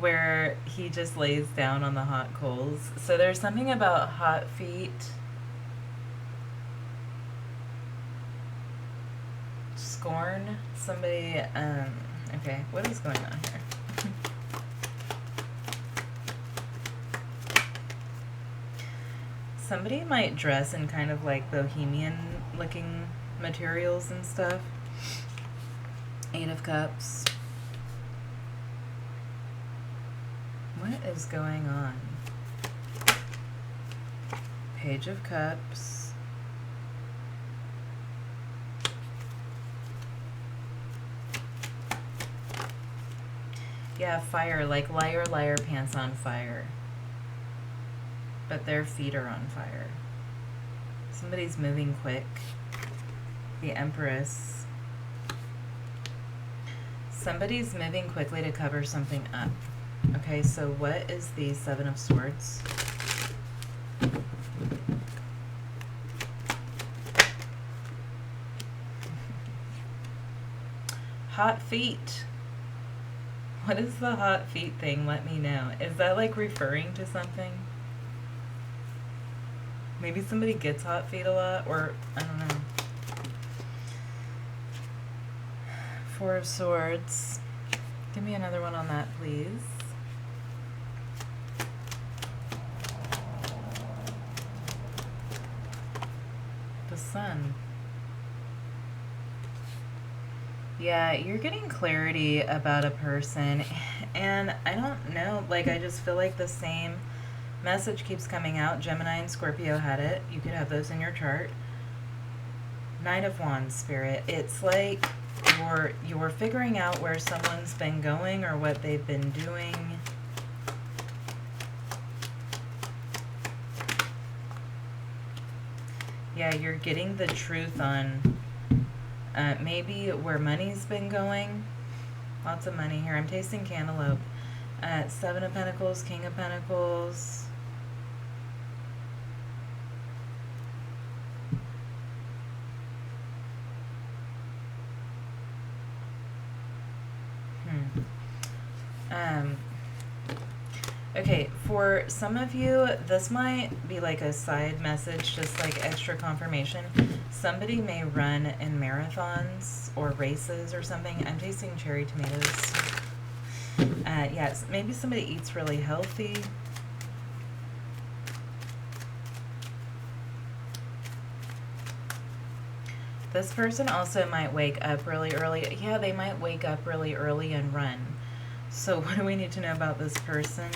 where he just lays down on the hot coals. So there's something about hot feet. Scorn? Somebody, okay, what is going on here? Somebody might dress in kind of like bohemian looking materials and stuff. 8 of Cups. What is going on? Page of Cups. Yeah, fire, like liar, liar, pants on fire. But their feet are on fire. Somebody's moving quick. The Empress. Somebody's moving quickly to cover something up. Okay, so what is the 7 of Swords? Hot feet. What is the hot feet thing? Let me know. Is that like referring to something? Maybe somebody gets hot feet a lot, or I don't know. 4 of Swords. Give me another one on that, please. The Sun. Yeah, you're getting clarity about a person, and I don't know, like, I just feel like the same message keeps coming out. Gemini and Scorpio had it. You could have those in your chart. Knight of Wands, Spirit. It's like you're figuring out where someone's been going or what they've been doing. Yeah, you're getting the truth on maybe where money's been going. Lots of money here. I'm tasting cantaloupe. 7 of Pentacles, King of Pentacles. Okay, for some of you, this might be like a side message, just like extra confirmation. Somebody may run in marathons or races or something. I'm tasting cherry tomatoes. Yes, maybe somebody eats really healthy. This person also might wake up really early. Yeah, they might wake up really early and run. So what do we need to know about this person?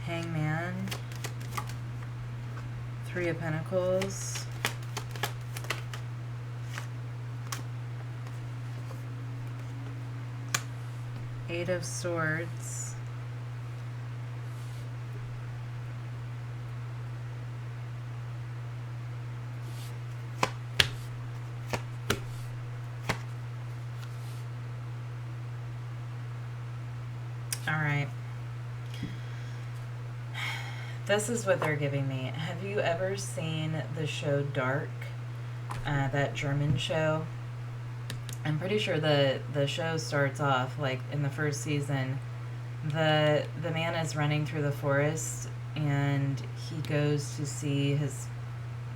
Hangman. 3 of Pentacles. Eight of Swords. All right. This is what they're giving me. Have you ever seen the show Dark? That German show? I'm pretty sure the show starts off like in the first season. The man is running through the forest and he goes to see his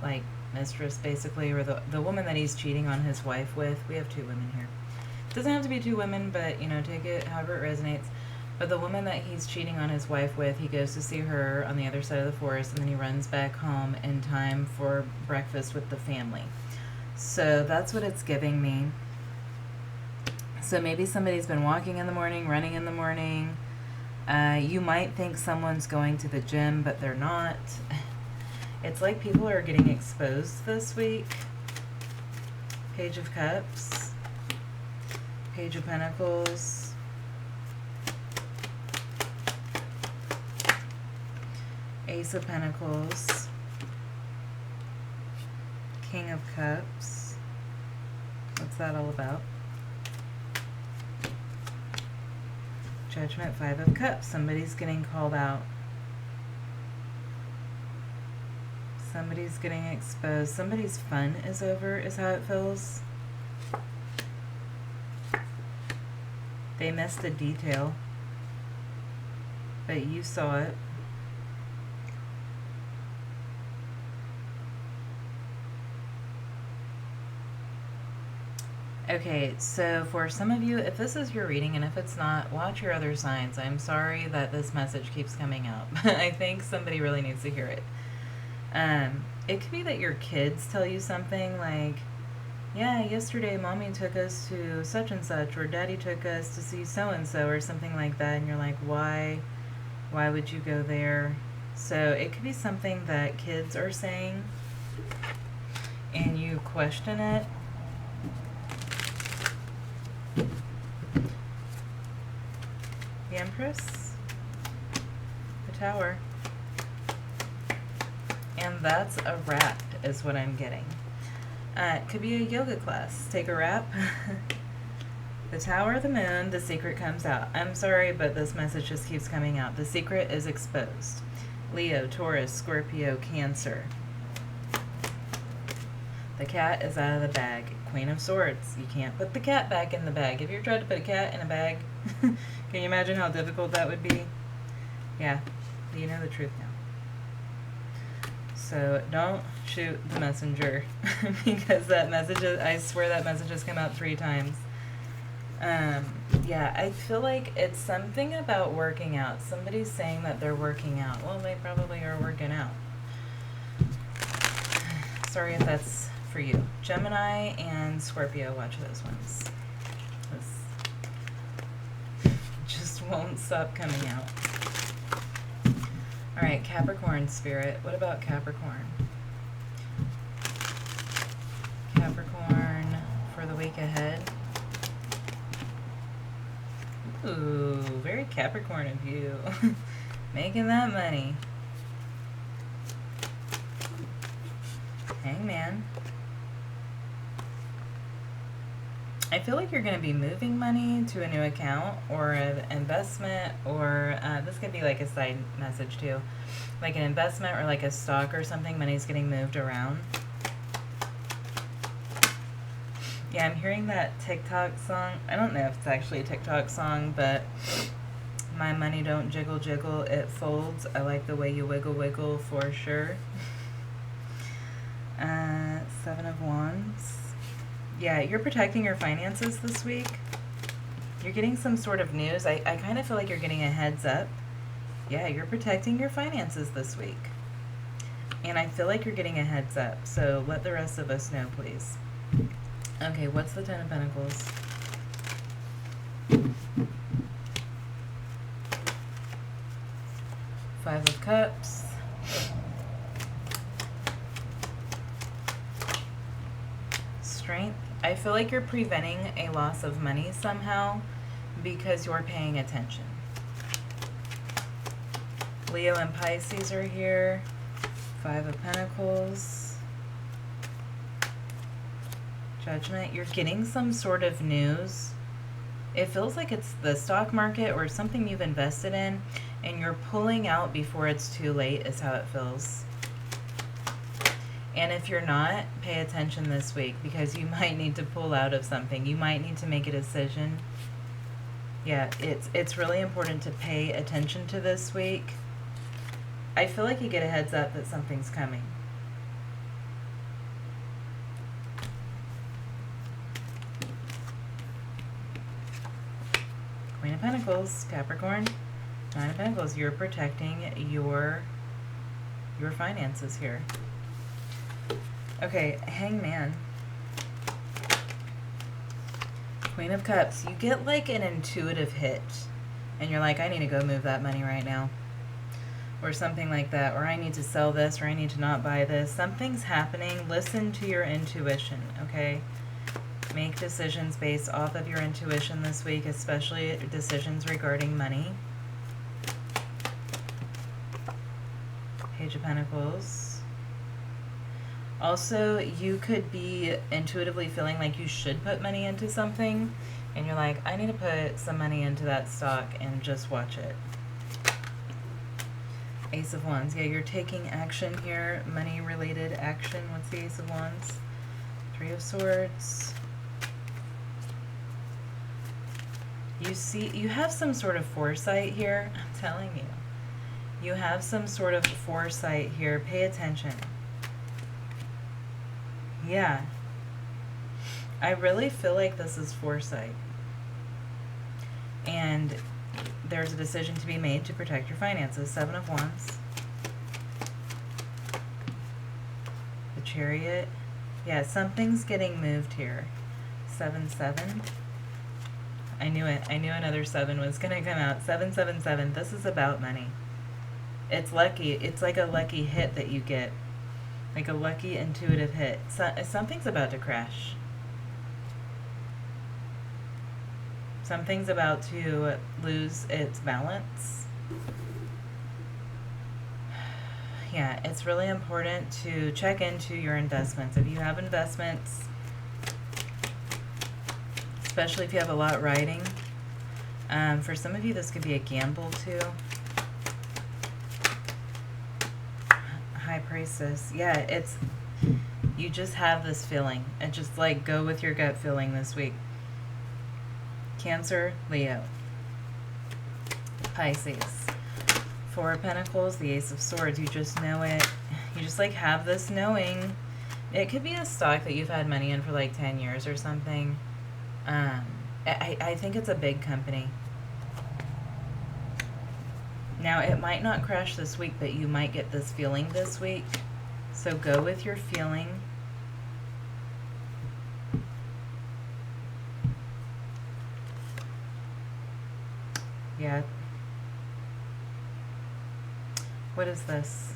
like mistress basically, or the woman that he's cheating on his wife with. We have 2 women here. It doesn't have to be 2 women, but you know, take it however it resonates. But the woman that he's cheating on his wife with, he goes to see her on the other side of the forest, and then he runs back home in time for breakfast with the family. So that's what it's giving me. So maybe somebody's been walking in the morning, running in the morning. You might think someone's going to the gym, but they're not. It's like people are getting exposed this week. Page of Cups. Page of Pentacles. Ace of Pentacles. King of Cups. What's that all about? Judgment, 5 of Cups. Somebody's getting called out. Somebody's getting exposed. Somebody's fun is over, is how it feels. They missed a detail, but you saw it. Okay, so for some of you, if this is your reading, and if it's not, watch your other signs. I'm sorry that this message keeps coming out. I think somebody really needs to hear it. It could be that your kids tell you something like, yeah, yesterday mommy took us to such and such, or daddy took us to see so and so, or something like that, and you're like, why? Why would you go there? So it could be something that kids are saying, and you question it. The Empress, the Tower, and that's a wrap is what I'm getting. It could be a yoga class. Take a wrap. The Tower, the Moon, the secret comes out. I'm sorry, but this message just keeps coming out. The secret is exposed. Leo, Taurus, Scorpio, Cancer. The cat is out of the bag. Queen of Swords. You can't put the cat back in the bag. Have you ever tried to put a cat in a bag? Can you imagine how difficult that would be? Yeah, you know the truth now. So don't shoot the messenger because that message, I swear that message has come out 3 times. Yeah, I feel like it's something about working out. Somebody's saying that they're working out. Well, they probably are working out. Sorry if that's for you. Gemini and Scorpio, watch those ones. This just won't stop coming out. All right, Capricorn spirit. What about Capricorn? Capricorn for the week ahead. Ooh, very Capricorn of you. Making that money. Hangman. I feel like you're going to be moving money to a new account or an investment, or this could be like a side message too. Like an investment or like a stock or something. Money's getting moved around. Yeah, I'm hearing that TikTok song. I don't know if it's actually a TikTok song, but my money don't jiggle jiggle, it folds. I like the way you wiggle wiggle for sure. 7 of Wands. Yeah, you're protecting your finances this week. You're getting some sort of news. I kind of feel like you're getting a heads up. Yeah, you're protecting your finances this week. And I feel like you're getting a heads up. So let the rest of us know, please. Okay, what's the 10 of Pentacles? Five of Cups. Strength. I feel like you're preventing a loss of money somehow because you're paying attention. Leo and Pisces are here. Five of Pentacles. Judgment. You're getting some sort of news. It feels like it's the stock market or something you've invested in, and you're pulling out before it's too late is how it feels. And if you're not, pay attention this week because you might need to pull out of something. You might need to make a decision. Yeah, it's really important to pay attention to this week. I feel like you get a heads up that something's coming. Queen of Pentacles, Capricorn, 9 of Pentacles. You're protecting your finances here. Okay, Hangman. Queen of Cups. You get like an intuitive hit. And you're like, I need to go move that money right now. Or something like that. Or I need to sell this. Or I need to not buy this. Something's happening. Listen to your intuition, okay? Make decisions based off of your intuition this week, especially decisions regarding money. Page of Pentacles. Also, you could be intuitively feeling like you should put money into something, and you're like, I need to put some money into that stock and just watch it. Ace of Wands. Yeah, you're taking action here, money-related action. What's the Ace of Wands? 3 of Swords. You have some sort of foresight here. I'm telling you. You have some sort of foresight here. Pay attention. Yeah. I really feel like this is foresight. And there's a decision to be made to protect your finances. 7 of Wands. The Chariot. Yeah, something's getting moved here. 7-7. I knew it. I knew another 7 was going to come out. 777. This is about money. It's lucky. It's like a lucky hit that you get. Like a lucky intuitive hit. Something's about to crash. Something's about to lose its balance. Yeah, it's really important to check into your investments. If you have investments, especially if you have a lot riding, for some of you this could be a gamble too. High Priestess. Yeah, it's, you just have this feeling. And just like go with your gut feeling this week. Cancer, Leo. Pisces. 4 of Pentacles, the Ace of Swords. You just know it. You just like have this knowing. It could be a stock that you've had money in for like 10 years or something. I think it's a big company. Now, it might not crash this week, but you might get this feeling this week. So go with your feeling. Yeah. What is this?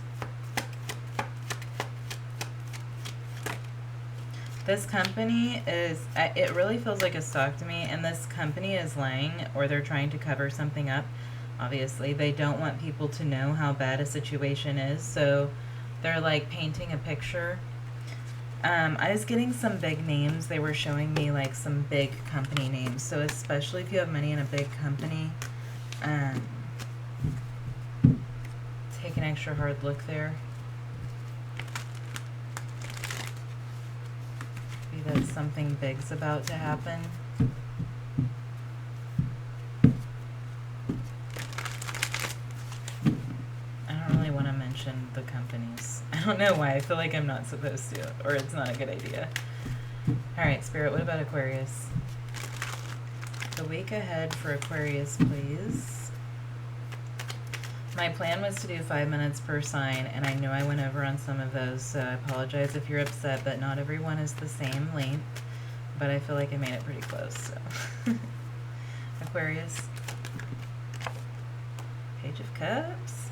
This company is, it really feels like a stock to me, and this company is lying, or they're trying to cover something up. Obviously, they don't want people to know how bad a situation is, so they're like painting a picture. I was getting some big names. They were showing me like some big company names, so especially if you have money in a big company, take an extra hard look there. Maybe that something big's about to happen. The companies. I don't know why. I feel like I'm not supposed to, or it's not a good idea. Alright, Spirit, what about Aquarius? The week ahead for Aquarius, please. My plan was to do 5 minutes per sign, and I know I went over on some of those, so I apologize if you're upset, but not everyone is the same length. But I feel like I made it pretty close, so. Aquarius. Page of Cups.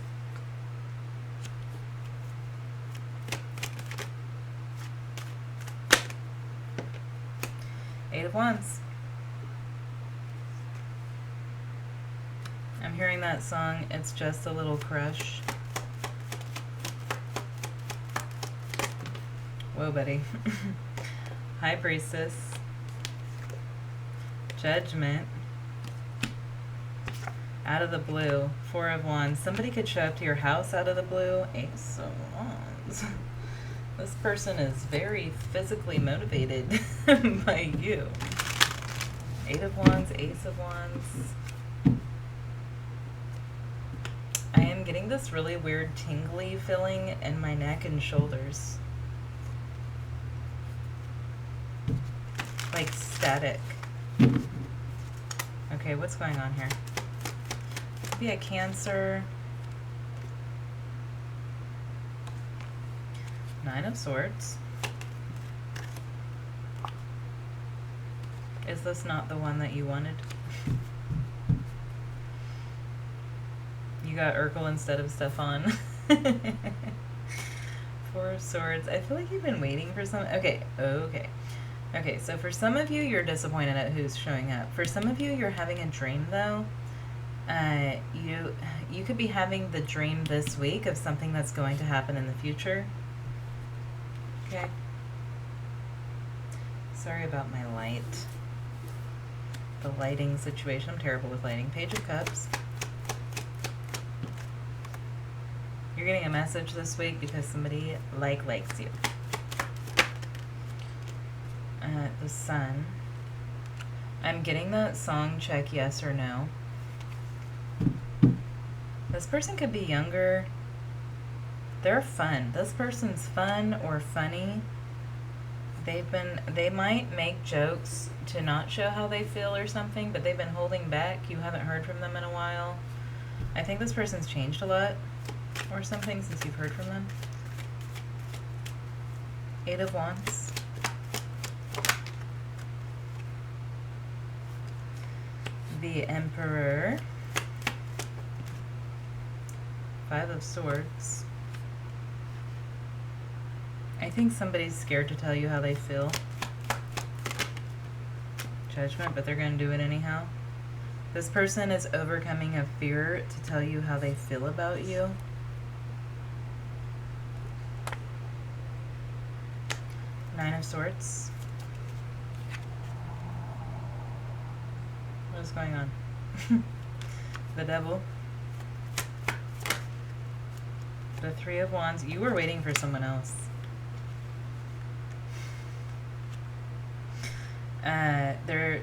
8 of Wands. I'm hearing that song, It's Just a Little Crush. Whoa, buddy. High Priestess. Judgment. Out of the blue. 4 of Wands. Somebody could show up to your house out of the blue. Ace of Wands. This person is very physically motivated by you. 8 of Wands, Ace of Wands. I am getting this really weird tingly feeling in my neck and shoulders. Like static. Okay, what's going on here? Could be a Cancer. 9 of Swords. Is this not the one that you wanted? You got Urkel instead of Stefan. 4 of Swords. I feel like you've been waiting for some. Okay. Okay, so for some of you, you're disappointed at who's showing up. For some of you, you're having a dream, though. You could be having the dream this week of something that's going to happen in the future. Okay. Sorry about my light. The lighting situation. I'm terrible with lighting. Page of Cups. You're getting a message this week because somebody likes you. The Sun. I'm getting that song, check yes or no. This person could be younger. They're fun. This person's fun or funny. They might make jokes to not show how they feel or something, but they've been holding back. You haven't heard from them in a while. I think this person's changed a lot or something since you've heard from them. 8 of Wands. The Emperor. 5 of Swords. I think somebody's scared to tell you how they feel. Judgment, but they're going to do it anyhow. This person is overcoming a fear to tell you how they feel about you. 9 of Swords. What is going on? The Devil. The 3 of Wands. You were waiting for someone else. They're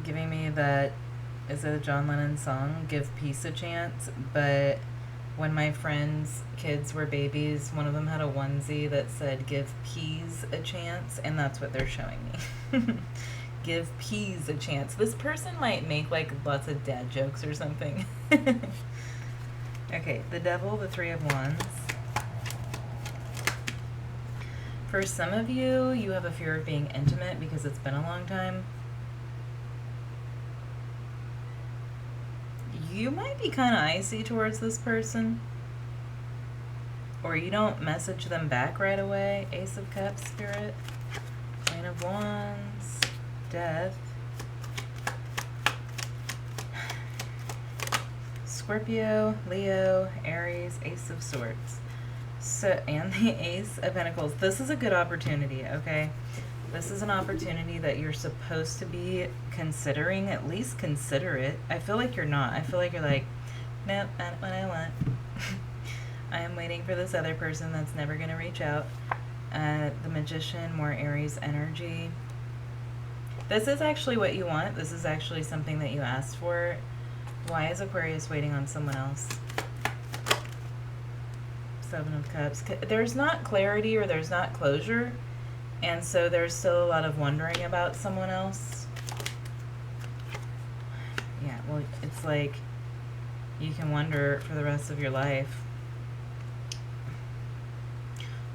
giving me that, is it a John Lennon song, Give Peace a Chance? But when my friends' kids were babies, one of them had a onesie that said, Give peas a chance, and that's what they're showing me. Give peas a chance. This person might make like lots of dad jokes or something. Okay, the Devil, the 3 of Wands. For some of you, you have a fear of being intimate because it's been a long time. You might be kind of icy towards this person. Or you don't message them back right away. Ace of Cups, Spirit. Queen of Wands. Death. Scorpio, Leo, Aries, Ace of Swords. So, and the Ace of Pentacles. This is a good opportunity, okay? This is an opportunity that you're supposed to be considering. At least consider it. I feel like you're not. I feel like you're like, nope, not what I want. I am waiting for this other person that's never going to reach out. The Magician, more Aries energy. This is actually what you want. This is actually something that you asked for. Why is Aquarius waiting on someone else? 7 of Cups. There's not clarity or there's not closure. And so there's still a lot of wondering about someone else. Yeah, well, it's like you can wonder for the rest of your life.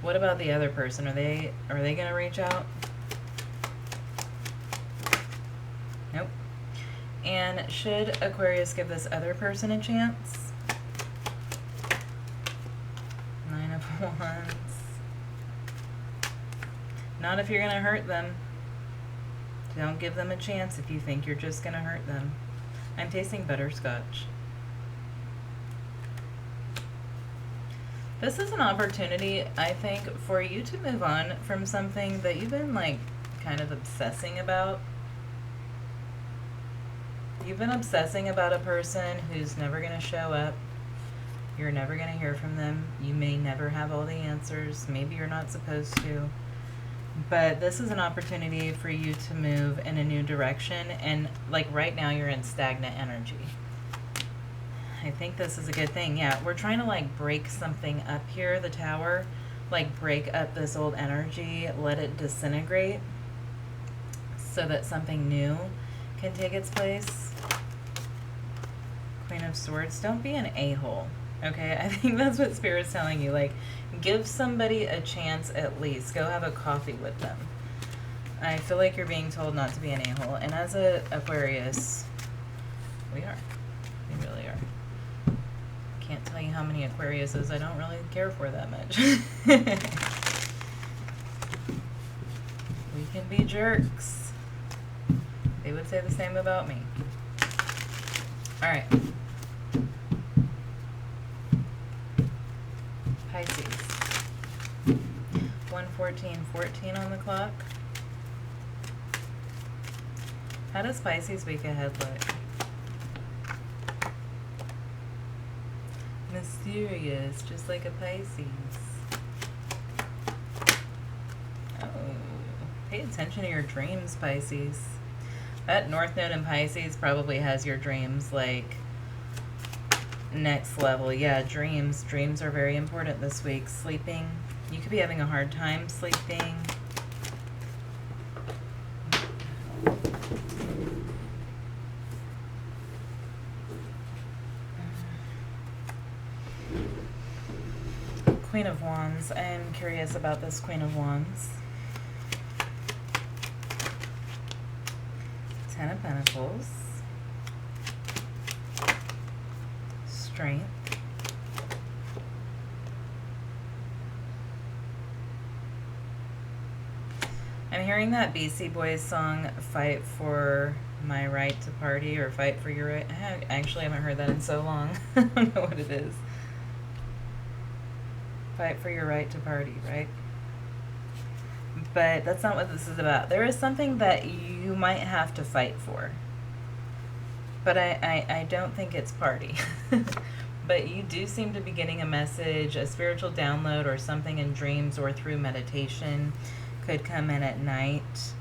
What about the other person? Are they going to reach out? Nope. And should Aquarius give this other person a chance? 9 of Wands. Not if you're going to hurt them. Don't give them a chance if you think you're just going to hurt them. I'm tasting butterscotch. This is an opportunity, I think, for you to move on from something that you've been, like, kind of obsessing about. You've been obsessing about a person who's never going to show up. You're never going to hear from them. You may never have all the answers. Maybe you're not supposed to. But this is an opportunity for you to move in a new direction. And, like, right now you're in stagnant energy. I think this is a good thing. Yeah, we're trying to, like, break something up here, the Tower. Like, break up this old energy, let it disintegrate so that something new can take its place. Queen of Swords. Don't be an a-hole, okay? I think that's what Spirit's telling you. Like, give somebody a chance at least. Go have a coffee with them. I feel like you're being told not to be an a-hole. And as a Aquarius, we are. We really are. Can't tell you how many Aquariuses I don't really care for that much. We can be jerks. They would say the same about me. Alright. Pisces. 1:14:14 on the clock. How does Pisces week ahead look? Mysterious, just like a Pisces. Oh, pay attention to your dreams, Pisces. That North Node in Pisces probably has your dreams, like, next level. Yeah, dreams. Dreams are very important this week. Sleeping. You could be having a hard time sleeping. Queen of Wands. I'm curious about this Queen of Wands. Ten of Pentacles. Strength. I'm hearing that BC Boys song, Fight for My Right to Party, or Fight for Your Right. I actually haven't heard that in so long. I don't know what it is. Fight for your right to party, right? But that's not what this is about. There is something that you might have to fight for. But I don't think it's party. But you do seem to be getting a message, a spiritual download, or something in dreams or through meditation. Could come in at night.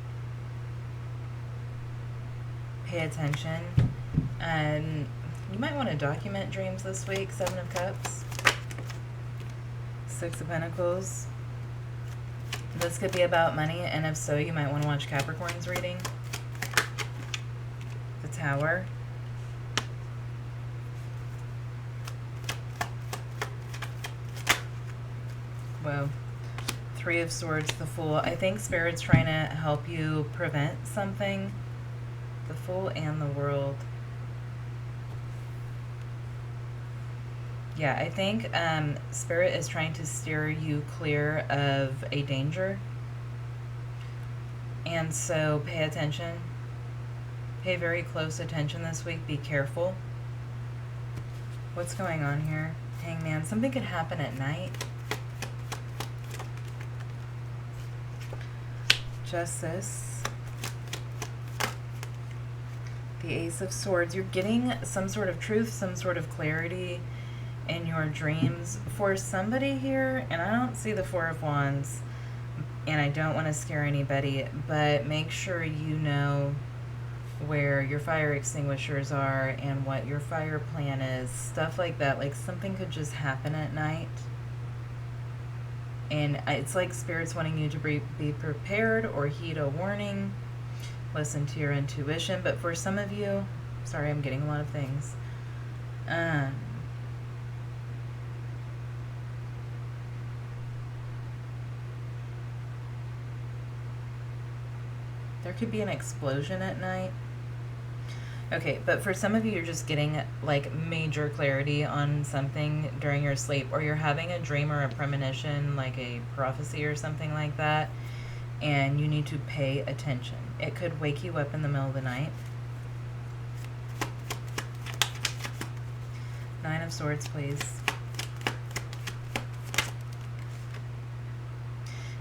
Pay attention. And you might want to document dreams this week. 7 of Cups. 6 of Pentacles. This could be about money, and if so, you might want to watch Capricorn's reading. The Tower. Whoa. 3 of Swords, the Fool. I think Spirit's trying to help you prevent something. The Fool and the World. Yeah, I think Spirit is trying to steer you clear of a danger. And so pay attention. Pay very close attention this week. Be careful. What's going on here? Hangman. Something could happen at night. Justice. The Ace of Swords. You're getting some sort of truth, some sort of clarity in your dreams for somebody here, and I don't see the 4 of Wands, and I don't want to scare anybody, but make sure you know where your fire extinguishers are and what your fire plan is, stuff like that. Like something could just happen at night, and it's like Spirit's wanting you to be prepared or heed a warning, listen to your intuition. But for some of you, sorry, I'm getting a lot of things. There could be an explosion at night. Okay, but for some of you, you're just getting like major clarity on something during your sleep, or you're having a dream or a premonition, like a prophecy or something like that, and you need to pay attention. It could wake you up in the middle of the night. 9 of Swords, please.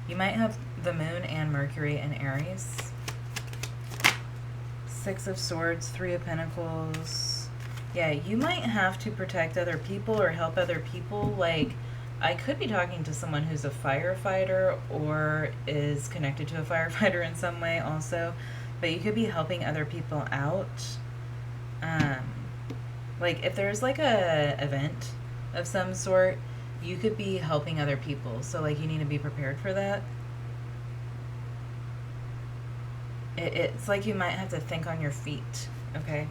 You might have the Moon and Mercury in Aries. 6 of Swords, 3 of Pentacles. Yeah, you might have to protect other people or help other people. Like, I could be talking to someone who's a firefighter or is connected to a firefighter in some way also, but you could be helping other people out. Like, if there's like a event of some sort, you could be helping other people. So, like, you need to be prepared for that. It's like you might have to think on your feet, okay?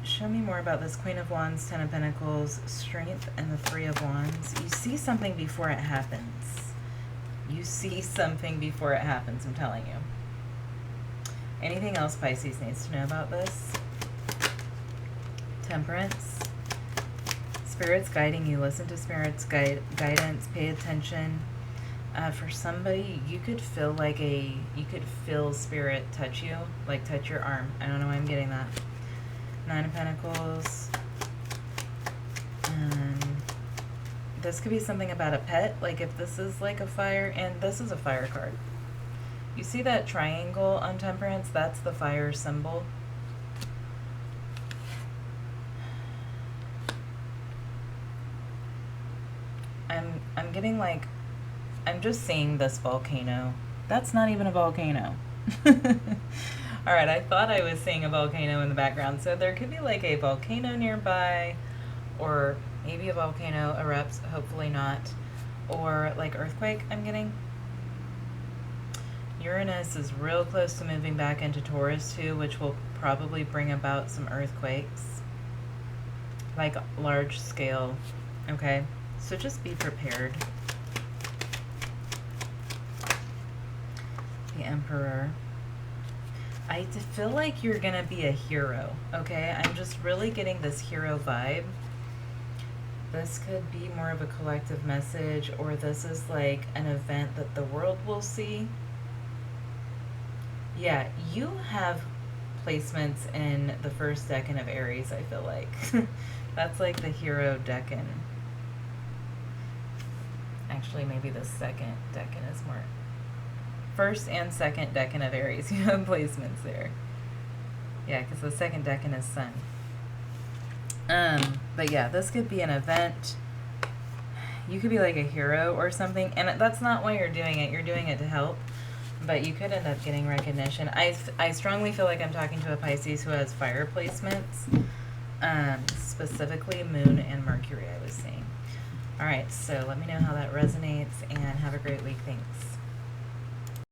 Show me more about this Queen of Wands, 10 of Pentacles, Strength, and the 3 of Wands. You see something before it happens. You see something before it happens, I'm telling you. Anything else Pisces needs to know about this? Temperance. Spirit's guiding you. Listen to Spirit's guidance. Pay attention. For somebody, you could feel like you could feel Spirit touch you, like touch your arm. I don't know why I'm getting that. 9 of Pentacles. This could be something about a pet, like if this is like a fire, and this is a fire card. You see that triangle on Temperance? That's the fire symbol. I'm getting like, I'm just seeing this volcano. That's not even a volcano. Alright, I thought I was seeing a volcano in the background. So there could be like a volcano nearby, or maybe a volcano erupts, hopefully not. Or like earthquake, I'm getting. Uranus is real close to moving back into Taurus too, which will probably bring about some earthquakes. Like large scale, okay? So just be prepared. The Emperor. I feel like you're going to be a hero, okay? I'm just really getting this hero vibe. This could be more of a collective message, or this is like an event that the world will see. Yeah, you have placements in the first decan of Aries, I feel like. That's like the hero decan. Actually, maybe the second decan is more. First and second decan of Aries, you have placements there. Yeah, because the second decan is Sun. But yeah, this could be an event. You could be like a hero or something, and that's not why you're doing it. You're doing it to help, but you could end up getting recognition. I strongly feel like I'm talking to a Pisces who has fire placements, specifically Moon and Mercury, I was seeing. All right, so let me know how that resonates, and have a great week. Thanks.